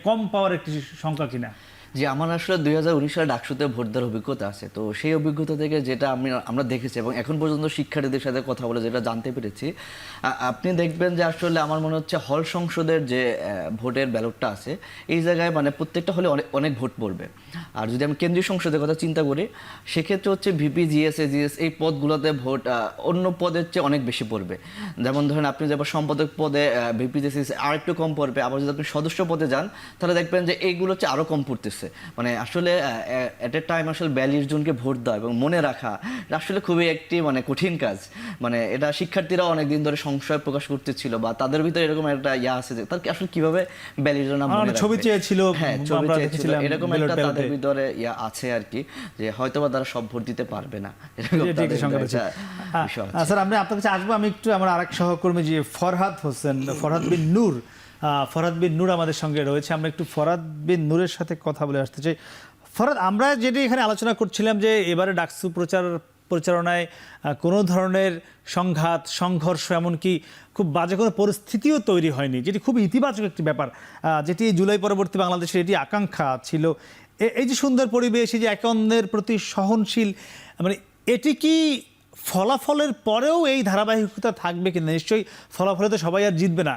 কম পাওয়ার একটি সংখ্যা কিনা? যে আমার আসলে 2019 সালে ডাকসুতে ভোট দেওয়ার অভিজ্ঞতা আছে, তো সেই অভিজ্ঞতা থেকে যেটা আমরা দেখেছি এবং এখন পর্যন্ত শিক্ষার্থীদের সাথে কথা বলে যেটা জানতে পেরেছি, আপনি দেখবেন যে আসলে আমার মনে হচ্ছে হল সংসদের যে ভোটের ব্যালটটা আছে এই জায়গায় মানে প্রত্যেকটা হলে অনেক অনেক ভোট পড়বে। আর যদি আমি কেন্দ্রীয় সংসদের কথা চিন্তা করি সেক্ষেত্রে হচ্ছে ভিপি, জিএস, এজিএস এই পদগুলোতে ভোট অন্য পদের চেয়ে অনেক বেশি পড়বে। যেমন ধরেন আপনি যেমন সম্পাদক পদে ভিপি, জিএস আর একটু কম পড়বে, আবার যদি আপনি সদস্য পদে যান তাহলে দেখবেন যে এইগুলো হচ্ছে আরও কম পড়তেছে। মানে আসলে এট এ টাইম আসলে 42 জনকে ভোট দেওয়া এবং মনে রাখা আসলে খুবই একটি মানে কঠিন কাজ। মানে এটা শিক্ষার্থীরা অনেকদিন ধরে সংশয় প্রকাশ করতেছিল বা তাদের ভিতরে এরকম একটা ইয়া আছে যে তার আসলে কিভাবে 42 জন মনে রাখবে। ছবি চেয়েছিল, হ্যাঁ ছবি আমরা চেয়েছিল, দেখেছিলাম এরকম ব্যালট একটা তাদের ব্যালটে। ভিতরে ইয়া আছে আর কি, যে হয়তোবা তারা সব ভোট দিতে পারবে না, এরকম এটি একটি তাদের সংখ্যা ভিতরে রয়েছে। একটা বিষয় আছে। স্যার আমরা আপনার কাছে আসবো, আমি একটু আমার আরেক সহকর্মী যে ফরহাদ হোসেন, ফরহাদ বিন নূর, ফরহাদ বিন নূর আমাদের সঙ্গে রয়েছে, আমরা একটু ফরহাদ বিন নূরের সাথে কথা বলে আসতে চাই। ফরহাদ, আমরা যেটি এখানে আলোচনা করছিলাম যে এবারে ডাকসু পরিচালনায় কোনো ধরনের সংঘাত, সংঘর্ষ, এমনকি খুব বাজে কোনো পরিস্থিতিও তৈরি হয়নি, যেটি খুব ইতিবাচক একটি ব্যাপার, যেটি জুলাই পরবর্তী বাংলাদেশের এটি আকাঙ্ক্ষা ছিল। এই যে সুন্দর পরিবেশ, এই যে একে অন্যের প্রতি সহনশীল, মানে এটি কি ফলাফলের পরেও এই ধারাবাহিকতা থাকবে কিনা? নিশ্চয়ই ফলাফলে তো সবাই আর জিতবে না,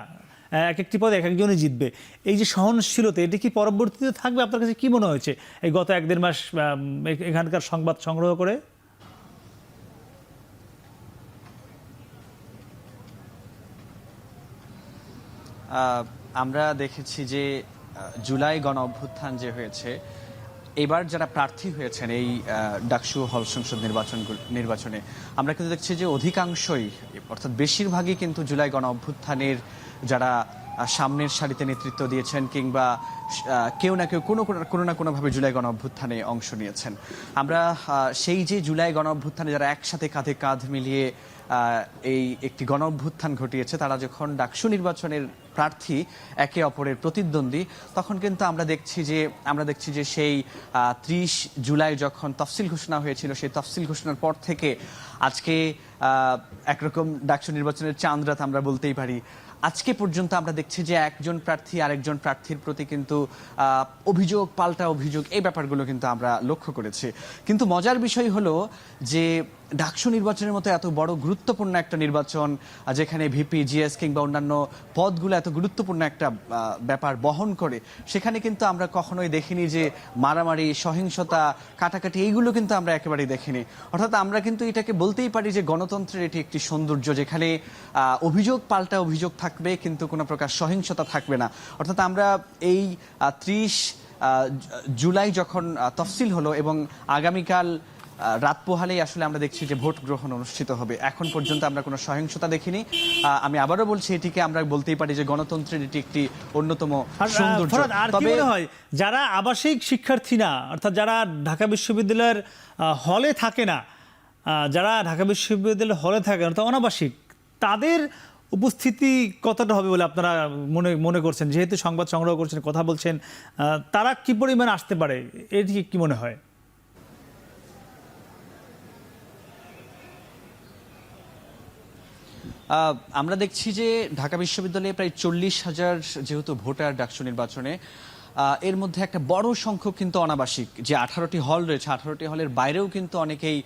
এক একটি পদে এক একজনই জিতবে। এই যে সহনশীলতা, এটি কি পরবর্তীতে থাকবে? আপনার কাছে কি মনে হয়েছে এই গত 1-1.5 মাস এখানকার সংবাদ সংগ্রহ করে? আমরা দেখেছি যে জুলাই গণ অভ্যুত্থান যে হয়েছে, এবার যারা প্রার্থী হয়েছেন এই ডাকসু হল সংসদ নির্বাচনে আমরা কিন্তু দেখছি যে অধিকাংশই, অর্থাৎ বেশিরভাগই কিন্তু জুলাই গণ অভ্যুত্থানের যারা সামনের সারিতে নেতৃত্ব দিয়েছেন কিংবা কেউ না কেউ কোনো না কোনোভাবে জুলাই গণ অভ্যুত্থানে অংশ নিয়েছেন। আমরা সেই যে জুলাই গণ অভ্যুত্থানে যারা একসাথে কাঁধে কাঁধ মিলিয়ে এই একটি গণ অভ্যুত্থান ঘটিয়েছে, তারা যখন ডাকসু নির্বাচনের প্রার্থী, একে অপরের প্রতিদ্বন্দ্বী, তখন কিন্তু আমরা দেখছি যে সেই 30 জুলাই যখন তফসিল ঘোষণা হয়েছিল, সেই তফসিল ঘোষণার পর থেকে আজকে একরকম ডাকসু নির্বাচনের চাঁদ রাত আমরা বলতেই পারি। আজকে পর্যন্ত আমরা দেখছি যে একজন প্রার্থী আরেকজন প্রার্থীর প্রতি কিন্তু অভিযোগ, পাল্টা অভিযোগ, এই ব্যাপারগুলো কিন্তু আমরা লক্ষ্য করেছি। কিন্তু মজার বিষয় হলো যে ডাকসু নির্বাচনের মতো এত বড় গুরুত্বপূর্ণ একটা নির্বাচন, যেখানে ভিপি, জিএস কিংবা অন্যান্য পদগুলো এত গুরুত্বপূর্ণ একটা ব্যাপার বহন করে, সেখানে কিন্তু আমরা কখনোই দেখিনি যে মারামারি, সহিংসতা, কাটাকাটি, এইগুলো কিন্তু আমরা একেবারেই দেখিনি। অর্থাৎ আমরা কিন্তু এটাকে বলতেই পারি যে গণতন্ত্রের এটি একটি সৌন্দর্য, যেখানে অভিযোগ পাল্টা অভিযোগ থাকবে কিন্তু কোনো প্রকার সহিংসতা থাকবে না। অর্থাৎ আমরা এই 30 জুলাই যখন তফসিল হলো এবং আগামীকাল রাত পোহালেই আসলে আমরা দেখছি যে ভোট গ্রহণ অনুষ্ঠিত হবে, এখন পর্যন্ত আমরা কোনো সহিংসতা দেখিনি। আমি আবারও বলছি, এটিকে আমরা বলতেই পারি যে গণতন্ত্রের এটি একটি অন্যতম সৌন্দর্য। আর কি মনে হয় যারা আবাসিক শিক্ষার্থী না, অর্থাৎ যারা ঢাকা বিশ্ববিদ্যালয়ের হলে থাকে না, যারা ঢাকা বিশ্ববিদ্যালয়ের হলে থাকে না, অর্থাৎ অনাবাসিক, তাদের উপস্থিতি কতটা হবে বলে আপনারা মনে করছেন? যেহেতু সংবাদ সংগ্রহ করছেন, কথা বলছেন, তারা কি পরিমাণ আসতে পারে, এটি কি মনে হয়? আমরা দেখছি যে ঢাকা বিশ্ববিদ্যালয়ে প্রায় 40,000 যেহেতু ভোটার ডাকসু নির্বাচনে, এর মধ্যে একটা বড় সংখ্যক কিন্তু অনাবাসিক, যে 18টি হল রয়েছে 18টি হলের বাইরেও কিন্তু অনেকেই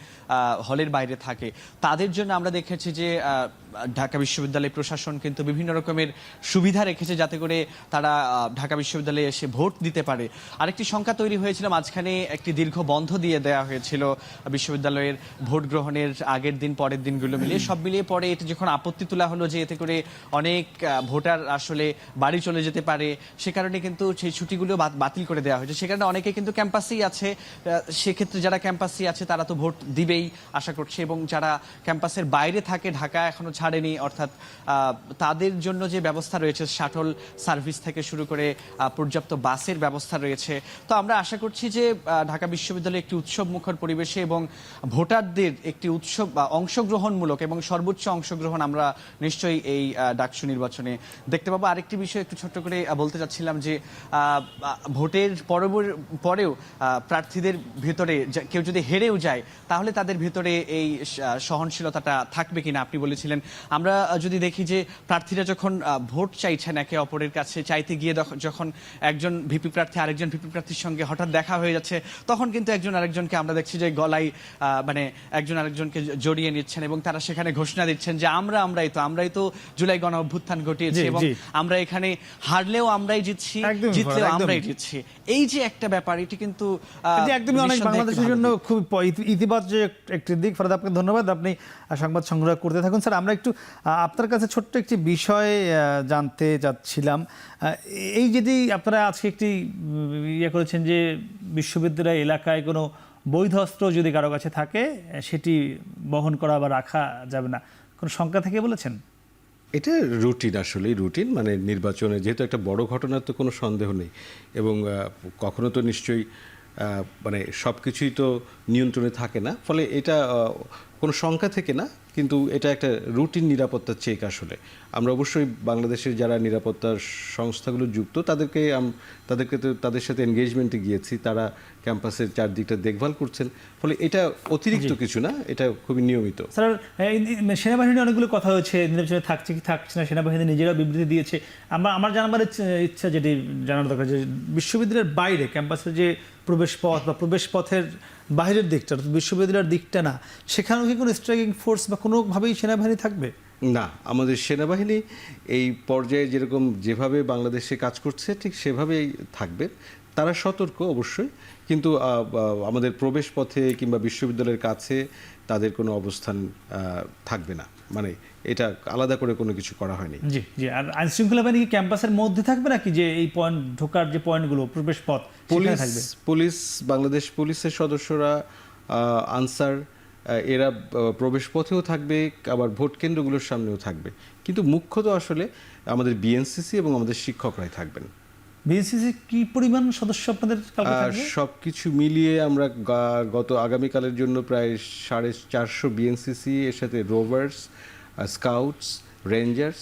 হলের বাইরে থাকে। তাদের জন্য আমরা দেখেছি যে ঢাকা বিশ্ববিদ্যালয় প্রশাসন কিন্তু বিভিন্ন রকমের সুবিধা রেখেছে যাতে করে তারা ঢাকা বিশ্ববিদ্যালয়ে এসে ভোট দিতে পারে। আরেকটি শঙ্কা তৈরি হয়েছিল, মাঝখানে একটি দীর্ঘ বন্ধ দিয়ে দেওয়া হয়েছিল বিশ্ববিদ্যালয়ের ভোট গ্রহণের আগের দিন পরের দিনগুলো মিলিয়ে, সব মিলিয়ে পরে এটি যখন আপত্তি তোলা হলো যে এতে করে অনেক ভোটার আসলে বাড়ি চলে যেতে পারে, সে কারণে কিন্তু সেই ছুটিগুলো বাতিল করে দেওয়া হয়েছে। সে কারণে অনেকে কিন্তু ক্যাম্পাসেই আছে। সেক্ষেত্রে যারা ক্যাম্পাসেই আছে তারা তো ভোট দিবেই আশা করছে, এবং যারা ক্যাম্পাসের বাইরে থাকে, ঢাকা এখনো ছাড়েনি, অর্থাৎ তাদের জন্য যে ব্যবস্থা রয়েছে শাটল সার্ভিস থেকে শুরু করে পর্যাপ্ত বাসের ব্যবস্থা রয়েছে। তো আমরা আশা করছি যে ঢাকা বিশ্ববিদ্যালয়ে একটি উৎসব মুখর পরিবেশে এবং ভোটারদের একটি উৎসব বা অংশগ্রহণমূলক এবং সর্বোচ্চ অংশগ্রহণ আমরা নিশ্চয়ই এই ডাকসু নির্বাচনে দেখতে পাবো। আরেকটি বিষয় একটু ছোট্ট করে বলতে চাচ্ছিলাম যে ভোটের পরেও প্রার্থীদের ভেতরে কেউ যদি হেরেও যায় তাহলে তাদের ভেতরে এই সহনশীলতাটা থাকবে কিনা আপনি বলেছিলেন। আমরা যদি দেখি যে প্রার্থীরা যখন ভোট চাইছেন একে অপরের কাছে, চাইতে গিয়ে যখন একজন ভিপি প্রার্থী আরেকজন ভিপি প্রার্থীর সঙ্গে হঠাৎ দেখা হয়ে যাচ্ছে, তখন কিন্তু একজন আরেকজনকে আমরা দেখছি যে গলায় মানে একজন আরেকজনকে জড়িয়ে নিচ্ছেন এবং তারা সেখানে ঘোষণা দিচ্ছেন যে আমরাই তো জুলাই গণ অভ্যুত্থান ঘটিয়েছি এবং আমরা এখানে হারলেও আমরাই জিতছি, জিতলেও আমরাই জিতছি। এই যে একটা ব্যাপার, এটি কিন্তু একদমই অনেক বাংলাদেশের জন্য খুব ইতিবাচক একটি দিক। ফরাদ, আপনাকে ধন্যবাদ, আপনি সংবাদ সংগ্রহ করতে থাকুন। স্যার, আমরা একটু আপনার কাছে ছোট্ট একটি বিষয় জানতে চাচ্ছিলাম। এই যদি আপনারা আজকে একটি করেছেন যে বিশ্ববিদ্যালয় এলাকায় কোনো বৈধ অস্ত্র যদি কারো কাছে থাকে সেটি বহন করা বা রাখা যাবে না, কোনো শঙ্কা থেকে বলেছেন? এটা রুটিন, আসলেই রুটিন, মানে নির্বাচনে যেহেতু একটা বড় ঘটনার তো কোনো সন্দেহ নেই, এবং কখনো তো নিশ্চয়ই মানে সব কিছুই তো নিয়ন্ত্রণে থাকে না, ফলে এটা কোনো শঙ্কা থেকে না, কিন্তু এটা একটা রুটিন নিরাপত্তার চেক। আসলে আমরা অবশ্যই বাংলাদেশের যারা নিরাপত্তার সংস্থাগুলো যুক্ত তাদেরকে তো তাদের সাথে এনগেজমেন্টে গিয়েছি, তারা ক্যাম্পাসের চারদিকটা দেখভাল করছেন, ফলে এটা অতিরিক্ত কিছু না, এটা খুবই নিয়মিত। স্যার, সেনাবাহিনী অনেকগুলো কথা হয়েছে, নির্বাচনে থাকছে কি থাকছে না, সেনাবাহিনী নিজেরা বিবৃতি দিয়েছে। আমার জানাবার ইচ্ছা যেটি জানার দরকার যে বিশ্ববিদ্যালয়ের বাইরে ক্যাম্পাসের যে প্রবেশ পথ বা প্রবেশ পথের বাইরের দিকটা, বিশ্ববিদ্যালয়ের দিকটা না, সেখানেও কি কোনো স্ট্রাইকিং ফোর্স বা কোনোভাবেই সেনাবাহিনী থাকবে? না, আমাদের সেনাবাহিনী এই পর্যায়ে যেভাবে বাংলাদেশে কাজ করছে ঠিক সেভাবেই থাকবে। তারা সতর্ক অবশ্যই, কিন্তু আমাদের প্রবেশ পথে কিংবা বিশ্ববিদ্যালয়ের কাছে তাদের কোনো অবস্থান থাকবে না, মানে এটা আলাদা করে কোনো কিছু করা হয়নি। জি জি। আর আইনশৃঙ্খলা বাহিনী কি ক্যাম্পাসের মধ্যে থাকবে নাকি, যে এই পয়েন্ট ঢোকার যে পয়েন্টগুলো প্রবেশ পথ থাকবে? পুলিশ, বাংলাদেশ পুলিশের সদস্যরা, আনসার, এরা প্রবেশ পথেও থাকবে, আবার ভোট কেন্দ্রগুলোর সামনেও থাকবে, কিন্তু মুখ্যত আসলে আমাদের বিএনসিসি এবং আমাদের শিক্ষকরাই থাকবেন। বিএনসিসি কি পরিমাণ সদস্য আপনাদের? সবকিছু মিলিয়ে আমরা আগামীকালের জন্য প্রায় 450 বিএনসিসি, এর সাথে রোভার্স, স্কাউটস, রেঞ্জার্স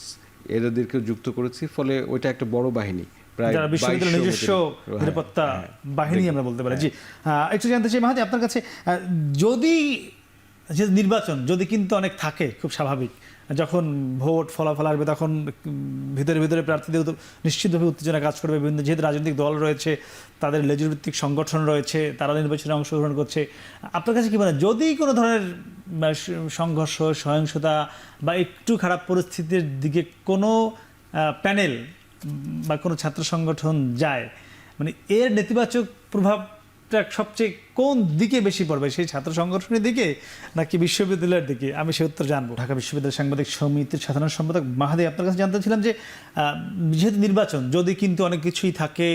এদেরকেও যুক্ত করেছি, ফলে ওইটা একটা বড় বাহিনী, প্রায় বিশ্ববিদ্যালয়ের নিজস্ব নিরাপত্তা বাহিনী আমরা বলতে পারি। জি, একটু জানতে চাই মাহাদি আপনার কাছে, যদি যে নির্বাচন যদি কিন্তু অনেক থাকে, খুব স্বাভাবিক, যখন ভোট ফলাফল আসবে তখন ভিতরে প্রার্থীদের নিশ্চিতভাবে উত্তেজনা কাজ করবে, বিভিন্ন যেহেতু রাজনৈতিক দল রয়েছে, তাদের লেজুর ভিত্তিক সংগঠন রয়েছে, তারা নির্বাচনে অংশগ্রহণ করছে। আপনার কাছে কি মনে হয়, যদি কোনো ধরনের সংঘর্ষ, সহিংসতা বা একটু খারাপ পরিস্থিতির দিকে কোনো প্যানেল বা কোনো ছাত্র সংগঠন যায়, মানে এর নেতিবাচক প্রভাবটা সবচেয়ে কোন দিকে বেশি পড়বে, সেই ছাত্র সংগঠনের দিকে নাকি বিশ্ববিদ্যালয়ের দিকে? আমি সে উত্তর জানবো। ঢাকা বিশ্ববিদ্যালয় সাংবাদিক সমিতির সাধারণ সম্পাদক মাহাদি, আপনার কাছে জানতে ছিলাম যে যেহেতু নির্বাচন যদি কিন্তু অনেক কিছুই থাকে,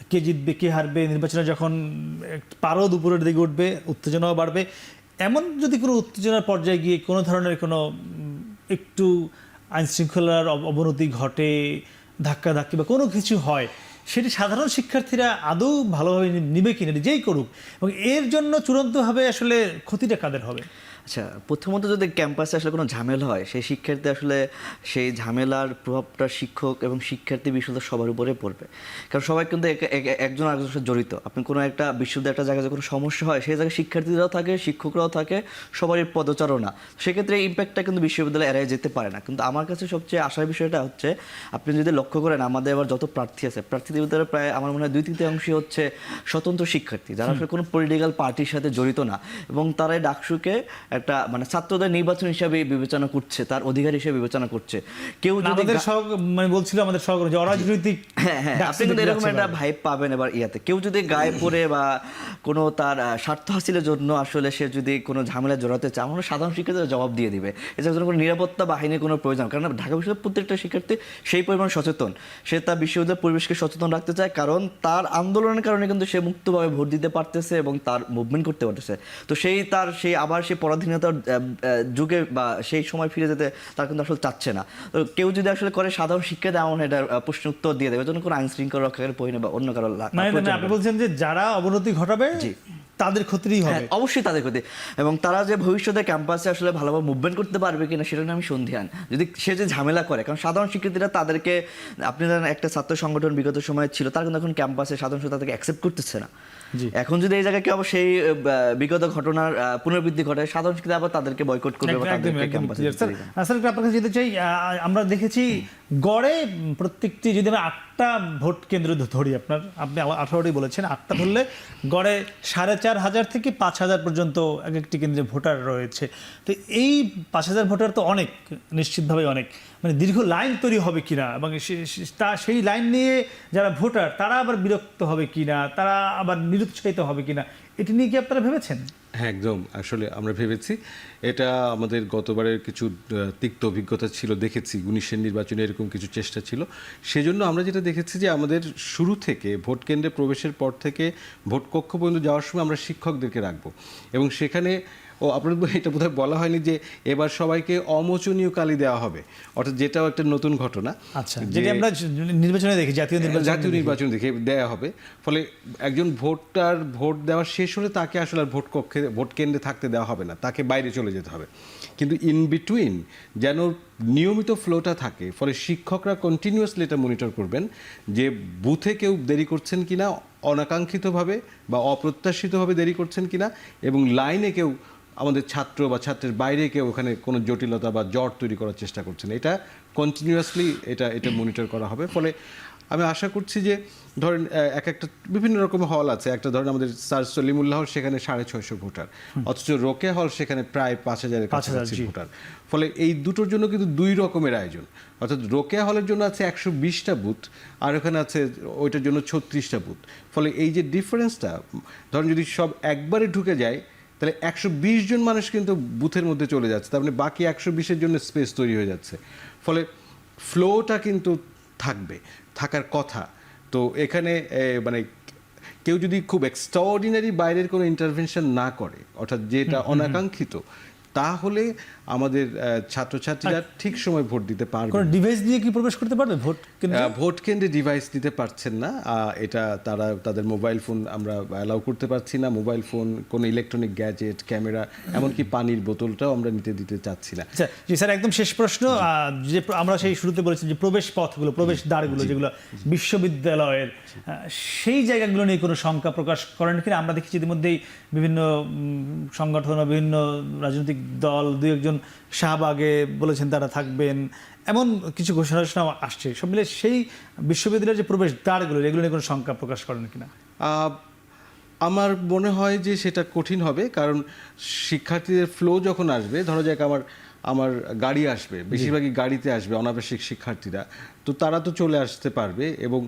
কে জিতবে কে হারবে, নির্বাচনে যখন পারদ উপরের দিকে উঠবে, উত্তেজনাও বাড়বে, এমন যদি কোনো উত্তেজনার পর্যায়ে গিয়ে কোনো ধরনের কোনো একটু আইনশৃঙ্খলার অবনতি ঘটে, ধাক্কাধাক্কি বা কোনো কিছু হয়, সেটি সাধারণ শিক্ষার্থীরা আদৌ ভালোভাবে নিবে কিনা, যেই করুক, এবং এর জন্য চূড়ান্তভাবে আসলে ক্ষতিটা কাদের হবে? আচ্ছা, প্রথমত যদি ক্যাম্পাসে আসলে কোনো ঝামেলা হয়, সেই শিক্ষার্থী আসলে সেই ঝামেলার প্রভাবটা শিক্ষক এবং শিক্ষার্থী বিশ্ববিদ্যালয় সবার উপরে পড়বে। কারণ সবাই কিন্তু একজন আরেকজনের সাথে জড়িত। আপনি কোনো একটা বিশ্ববিদ্যালয় একটা জায়গায় যখন সমস্যা হয়, সেই জায়গায় শিক্ষার্থীরাও থাকে, শিক্ষকরাও থাকে, সবারই পদচারণা। সেক্ষেত্রে ইম্প্যাক্টটা কিন্তু বিশ্ববিদ্যালয়ে এড়াই যেতে পারে না। কিন্তু আমার কাছে সবচেয়ে আশার বিষয়টা হচ্ছে, আপনি যদি লক্ষ্য করেন আমাদের এবার যত প্রার্থী আছে, প্রার্থীদের ভিতরে প্রায় আমার মনে হয় 2/3 হচ্ছে স্বতন্ত্র শিক্ষার্থী, যারা আসলে কোনো পলিটিক্যাল পার্টির সাথে জড়িত না, এবং তারা এই ডাকসুকে একটা মানে ছাত্রদের নির্বাচন হিসাবে বিবেচনা করছে, তার অধিকার হিসেবে বিবেচনা করছে। কেউ যদি আমাদের মানে বলছিল আমাদের সহকর্মী যে অরাজনৈতিক, হ্যাঁ, আপনি কিন্তু এরকম একটা ভাইব পাবেন। এবার ইয়াতে কেউ যদি গায়ে পড়ে বা কোনো তার স্বার্থ হাসিলের জন্য আসলে সে যদি কোনো ঝামেলা জড়াতে চায়, আমার সাধারণ শিক্ষার্থীরা জবাব দিয়ে দিবে। এছাড়া কোনো নিরাপত্তা বাহিনীর কোনো প্রয়োজন, কারণ ঢাকা বিশ্ববিদ্যালয়ের প্রত্যেকটা শিক্ষার্থী সেই পরিমাণ সচেতন, সে তার বিশ্ববিদ্যালয়ের পরিবেশকে সচেতন রাখতে চায়, কারণ তার আন্দোলনের কারণে কিন্তু সে মুক্তভাবে ভোট দিতে পারতেছে এবং তার মুভমেন্ট করতে পারতেছে। তো সেই আবার সেই পরাধীনতার যুগে বা সেই সময় ফিরে যেতে তার কিন্তু আসলে চাচ্ছে না। তো কেউ যদি আসলে করে সাধারণ শিক্ষার্থী, এমন এটা প্রশ্ন উত্তর দিয়ে দেবে, জন্য কোনো আইন শৃঙ্খলা রক্ষাকারী বাহিনী বা অন্য কারো মানে আপনি বলছেন যে যারা অবনতি ঘটাবে তাদের ক্ষতিই হবে। হ্যাঁ, অবশ্যই তাদের ক্ষতি, এবং তারা যে ভবিষ্যতে ক্যাম্পাসে আসলে ভালোভাবে মুভমেন্ট করতে পারবে কিনা সেটা নিয়ে আমি সন্দিহান। যদি সে যে ঝামেলা করে, কারণ সাধারণ শিক্ষার্থীরা তাদেরকে, আপনি জানেন একটা ছাত্র সংগঠন বিগত সময় ছিল, তারা কিন্তু এখন ক্যাম্পাসে সাধারণ তাদেরকে অ্যাকসেপ্ট করতেছে না। এখন যদি এই জায়গায় কেউ আবার সেই বিগত ঘটনার পুনরাবৃত্তি ঘটে, সাধারণ শিক্ষার্থী আবার তাদেরকে বয়কট করবে বা তাদেরকে ক্যাম্পাসে স্যার আপনার কাছে যেতে চাই, আমরা দেখেছি গড়ে প্রত্যেকটি, যদি আমরা 8টা ভোট কেন্দ্র ধরি, আপনি 18টি বলেছেন, 8টা ধরলে গড়ে 4,500 থেকে 5,000 পর্যন্ত এক একটি কেন্দ্রে ভোটার রয়েছে। তো এই 5,000 ভোটার তো অনেক, নিশ্চিতভাবে অনেক, মানে দীর্ঘ লাইন তৈরি হবে কিনা, এবং সেই লাইন নিয়ে যারা ভোটার তারা আবার বিরক্ত হবে কিনা, তারা আবার নিরুৎসাহিত হবে কিনা, এটি নিয়ে কি আপনারা ভেবেছেন? হ্যাঁ, একদম। আসলে আমরা ভেবেছি, এটা আমাদের গতবারের কিছু তিক্ত অভিজ্ঞতা ছিল, দেখেছি 19-এর নির্বাচনে এরকম কিছু চেষ্টা ছিল। সেজন্য আমরা যেটা দেখেছি যে আমাদের শুরু থেকে ভোট কেন্দ্রে প্রবেশের পর থেকে ভোট কক্ষ পর্যন্ত যাওয়ার সময় আমরা শিক্ষকদেরকে রাখবো, এবং সেখানে আপনার এটা বোধহয় বলা হয়নি যে এবার সবাইকে অমোচনীয় কালি দেওয়া হবে, অর্থাৎ যেটাও একটা নতুন ঘটনা। আচ্ছা, যেটা আমরা নির্বাচনে দেখি, জাতীয় নির্বাচন দেখে দেয়া হবে। ফলে একজন ভোটার ভোট দেওয়া শেষ হলে তাকে আসলে আর ভোট কেন্দ্রে থাকতে দেওয়া হবে না, তাকে বাইরে চলে যেতে হবে। কিন্তু ইন বিটুইন যেন নিয়মিত ফ্লোটা থাকে, ফলে শিক্ষকরা কন্টিনিউয়াসলি এটা মনিটর করবেন যে বুথে কেউ দেরি করছেন কিনা, অনাকাঙ্ক্ষিতভাবে বা অপ্রত্যাশিতভাবে দেরি করছেন কিনা, এবং লাইনে কেউ আমাদের ছাত্র বা ছাত্রের বাইরে কেউ ওখানে কোনো জটিলতা বা জট তৈরি করার চেষ্টা করছেন। এটা কন্টিনিউয়াসলি এটা মনিটর করা হবে। ফলে আমি আশা করছি যে ধরেন একটা বিভিন্ন রকমের হল আছে, একটা ধরেন আমাদের স্যার সলিমুল্লাহ হল, সেখানে 650 ভোটার, অথচ রোকেয়া হল সেখানে প্রায় 5,000-এর কাছাকাছি ভোটার। ফলে এই দুটোর জন্য কিন্তু 2 রকমের আয়োজন, অর্থাৎ রোকেয়া হলের জন্য আছে 120টা বুথ, আর ওখানে আছে ওইটার জন্য 36টা বুথ। ফলে এই যে ডিফারেন্সটা, ধরেন যদি সব একবারে ঢুকে যায় তাহলে 120 জন মানুষ কিন্তু বুথের মধ্যে চলে যাচ্ছে, তার মানে বাকি 120-এর জন্য স্পেস তৈরি হয়ে যাচ্ছে। ফলে ফ্লোটা কিন্তু থাকার কথা। তো এখানে মানে কেউ যদি খুব এক্সট্রাঅর্ডিনারি বাইরের কোনো ইন্টারভেনশন না করে, অর্থাৎ যেটা অনাকাঙ্ক্ষিত, তাহলে আমাদের ছাত্রছাত্রীরা ঠিক সময় ভোট দিতে পারবে। কোনো ডিভাইস দিয়ে কি প্রবেশ করতে পারবে ভোট কেন্দ্রে? ডিভাইস দিতে পারছেন না, এটা তাদের মোবাইল ফোন আমরা অ্যালাউ করতে পারছি না, মোবাইল ফোন, কোনো ইলেকট্রনিক গ্যাজেট, ক্যামেরা, এমনকি পানির বোতলটাও আমরা দিতে চাচ্ছি না। জি স্যার, একদম শেষ প্রশ্ন, যে আমরা সেই শুরুতে বলেছি যে প্রবেশ পথগুলো, প্রবেশ দ্বারগুলো যেগুলো বিশ্ববিদ্যালয়ের, সেই জায়গাগুলো নিয়ে কোনো শঙ্কা প্রকাশ করেন কিনা? আমরা দেখেছি ইতিমধ্যেই বিভিন্ন সংগঠন বা বিভিন্ন রাজনৈতিক দল 2-1 শাহবাগে বলেছেন তারা থাকবেন, এমন কিছু ঘোষণা আসছে। সব মিলে সেই বিশ্ববিদ্যালয়ের যে প্রবেশ দ্বারগুলো, এগুলো নিয়ে কোনো শঙ্কা প্রকাশ করেন কিনা? আমার মনে হয় যে সেটা কঠিন হবে, কারণ শিক্ষার্থীদের ফ্লো যখন আসবে, ধরো যাক আমার গাড়ি আসবে, বেশিরভাগই গাড়িতে আসবে অনাবাসিক শিক্ষার্থীরা, তো তারা তো চলে আসতে পারবে, এবং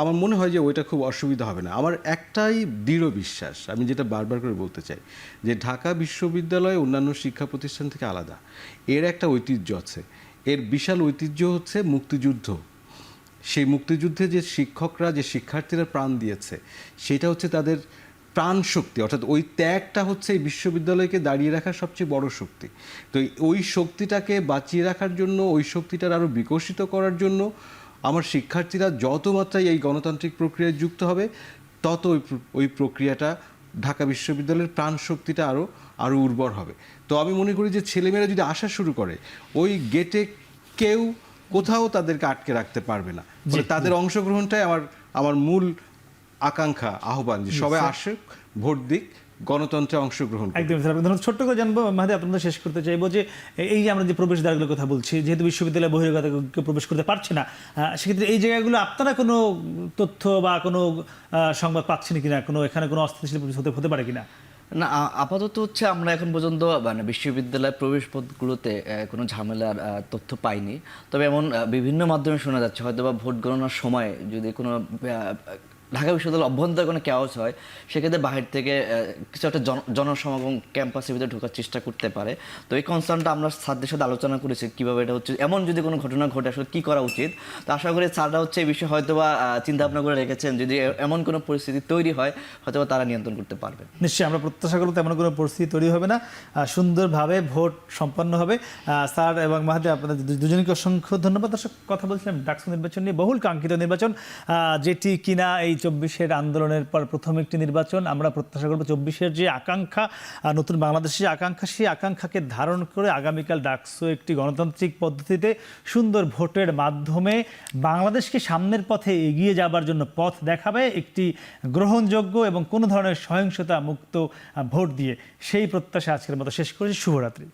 আমার মনে হয় যে ওইটা খুব অসুবিধা হবে না। আমার একটাই দৃঢ় বিশ্বাস, আমি যেটা বারবার করে বলতে চাই, যে ঢাকা বিশ্ববিদ্যালয় অন্যান্য শিক্ষা প্রতিষ্ঠান থেকে আলাদা। এর একটা ঐতিহ্য আছে, এর বিশাল ঐতিহ্য হচ্ছে মুক্তিযুদ্ধ। সেই মুক্তিযুদ্ধে যে শিক্ষকরা, যে শিক্ষার্থীরা প্রাণ দিয়েছে, সেটা হচ্ছে তাদের প্রাণ শক্তি, অর্থাৎ ওই ত্যাগটা হচ্ছে এই বিশ্ববিদ্যালয়কে দাঁড়িয়ে রাখার সবচেয়ে বড় শক্তি। তো ওই শক্তিটাকে বাঁচিয়ে রাখার জন্য, ওই শক্তিটার আরও বিকশিত করার জন্য আমার শিক্ষার্থীরা যত মাত্রায় এই গণতান্ত্রিক প্রক্রিয়ায় যুক্ত হবে, তত ওই প্রক্রিয়াটা ঢাকা বিশ্ববিদ্যালয়ের প্রাণ শক্তিটা আরও উর্বর হবে। তো আমি মনে করি যে ছেলেমেয়েরা যদি আসা শুরু করে, ওই গেটে কেউ কোথাও তাদেরকে আটকে রাখতে পারবে না। ফলে তাদের অংশগ্রহণটাই আমার মূল আকাঙ্ক্ষা, আহ্বান, যে সবাই আসুক, ভোট দিক, গণতন্ত্রে অংশগ্রহণ করুক। একদম স্যার, ধন্যবাদ। ছোট্ট করে জানবো মাহাদি, আপনাদের শেষ করতে চাইবো যে এই যে আমরা যে প্রবেশদ্বারগুলোর কথা বলছি, যেহেতু বিশ্ববিদ্যালয়ে বহিরাগত কেউ প্রবেশ করতে পারছে না, সেক্ষেত্রে এই জায়গাগুলো আপনারা কোনো তথ্য বা কোনো সংবাদ পাচ্ছেন কিনা, কোনো এখানে কোনো অস্থিতিশীল পরিস্থিতি হতে পারে কিনা? না, আপাতত হচ্ছে আমরা এখন পর্যন্ত মানে বিশ্ববিদ্যালয় প্রবেশ পথগুলোতে কোনো ঝামেলার তথ্য পাইনি। তবে এমন বিভিন্ন মাধ্যমে শোনা যাচ্ছে হয়তো বা ভোট গণনার সময় যদি কোনো ঢাকা বিশ্ববিদ্যালয়ের অভ্যন্তরে কোনো ক্যাওস হয়, সেক্ষেত্রে বাহির থেকে কিছু একটা জনসমাগম ক্যাম্পাসের ভিতরে ঢোকার চেষ্টা করতে পারে। তো এই কনসার্নটা আমরা স্যারদের সাথে আলোচনা করেছি কীভাবে এটা হচ্ছে, এমন যদি কোনো ঘটনা ঘটে আসলে কী করা উচিত। তো আশা করি স্যাররা হচ্ছে এই বিষয়ে হয়তো বা চিন্তা ভাবনা করে রেখেছেন, যদি এমন কোনো পরিস্থিতি তৈরি হয় হয়তো বা তারা নিয়ন্ত্রণ করতে পারবে। নিশ্চয়ই আমরা প্রত্যাশা করব তেমন কোনো পরিস্থিতি তৈরি হবে না, সুন্দরভাবে ভোট সম্পন্ন হবে। স্যার এবং মাহাদি, আপনাদের দুজনকে অসংখ্য ধন্যবাদ। দর্শক, কথা বলছিলাম ডাকসু নির্বাচন নিয়ে, বহুল কাঙ্ক্ষিত নির্বাচন, যেটি কিনা এই 24-এর আন্দোলনের পর প্রথম একটি নির্বাচন। আমরা প্রত্যাশা করব 24-এর যে আকাঙ্ক্ষা, নতুন বাংলাদেশের আকাঙ্ক্ষা, সেই আকাঙ্ক্ষাকে ধারণ করে আগামীকাল ডাকসু একটি গণতান্ত্রিক পদ্ধতিতে সুন্দর ভোটের মাধ্যমে বাংলাদেশকে সামনের পথে এগিয়ে যাবার জন্য পথ দেখাবে, একটি গ্রহণযোগ্য এবং কোনো ধরনের সহিংসতা মুক্ত ভোট দিয়ে। সেই প্রত্যাশা আজকের মতো শেষ করেছি। শুভরাত্রি।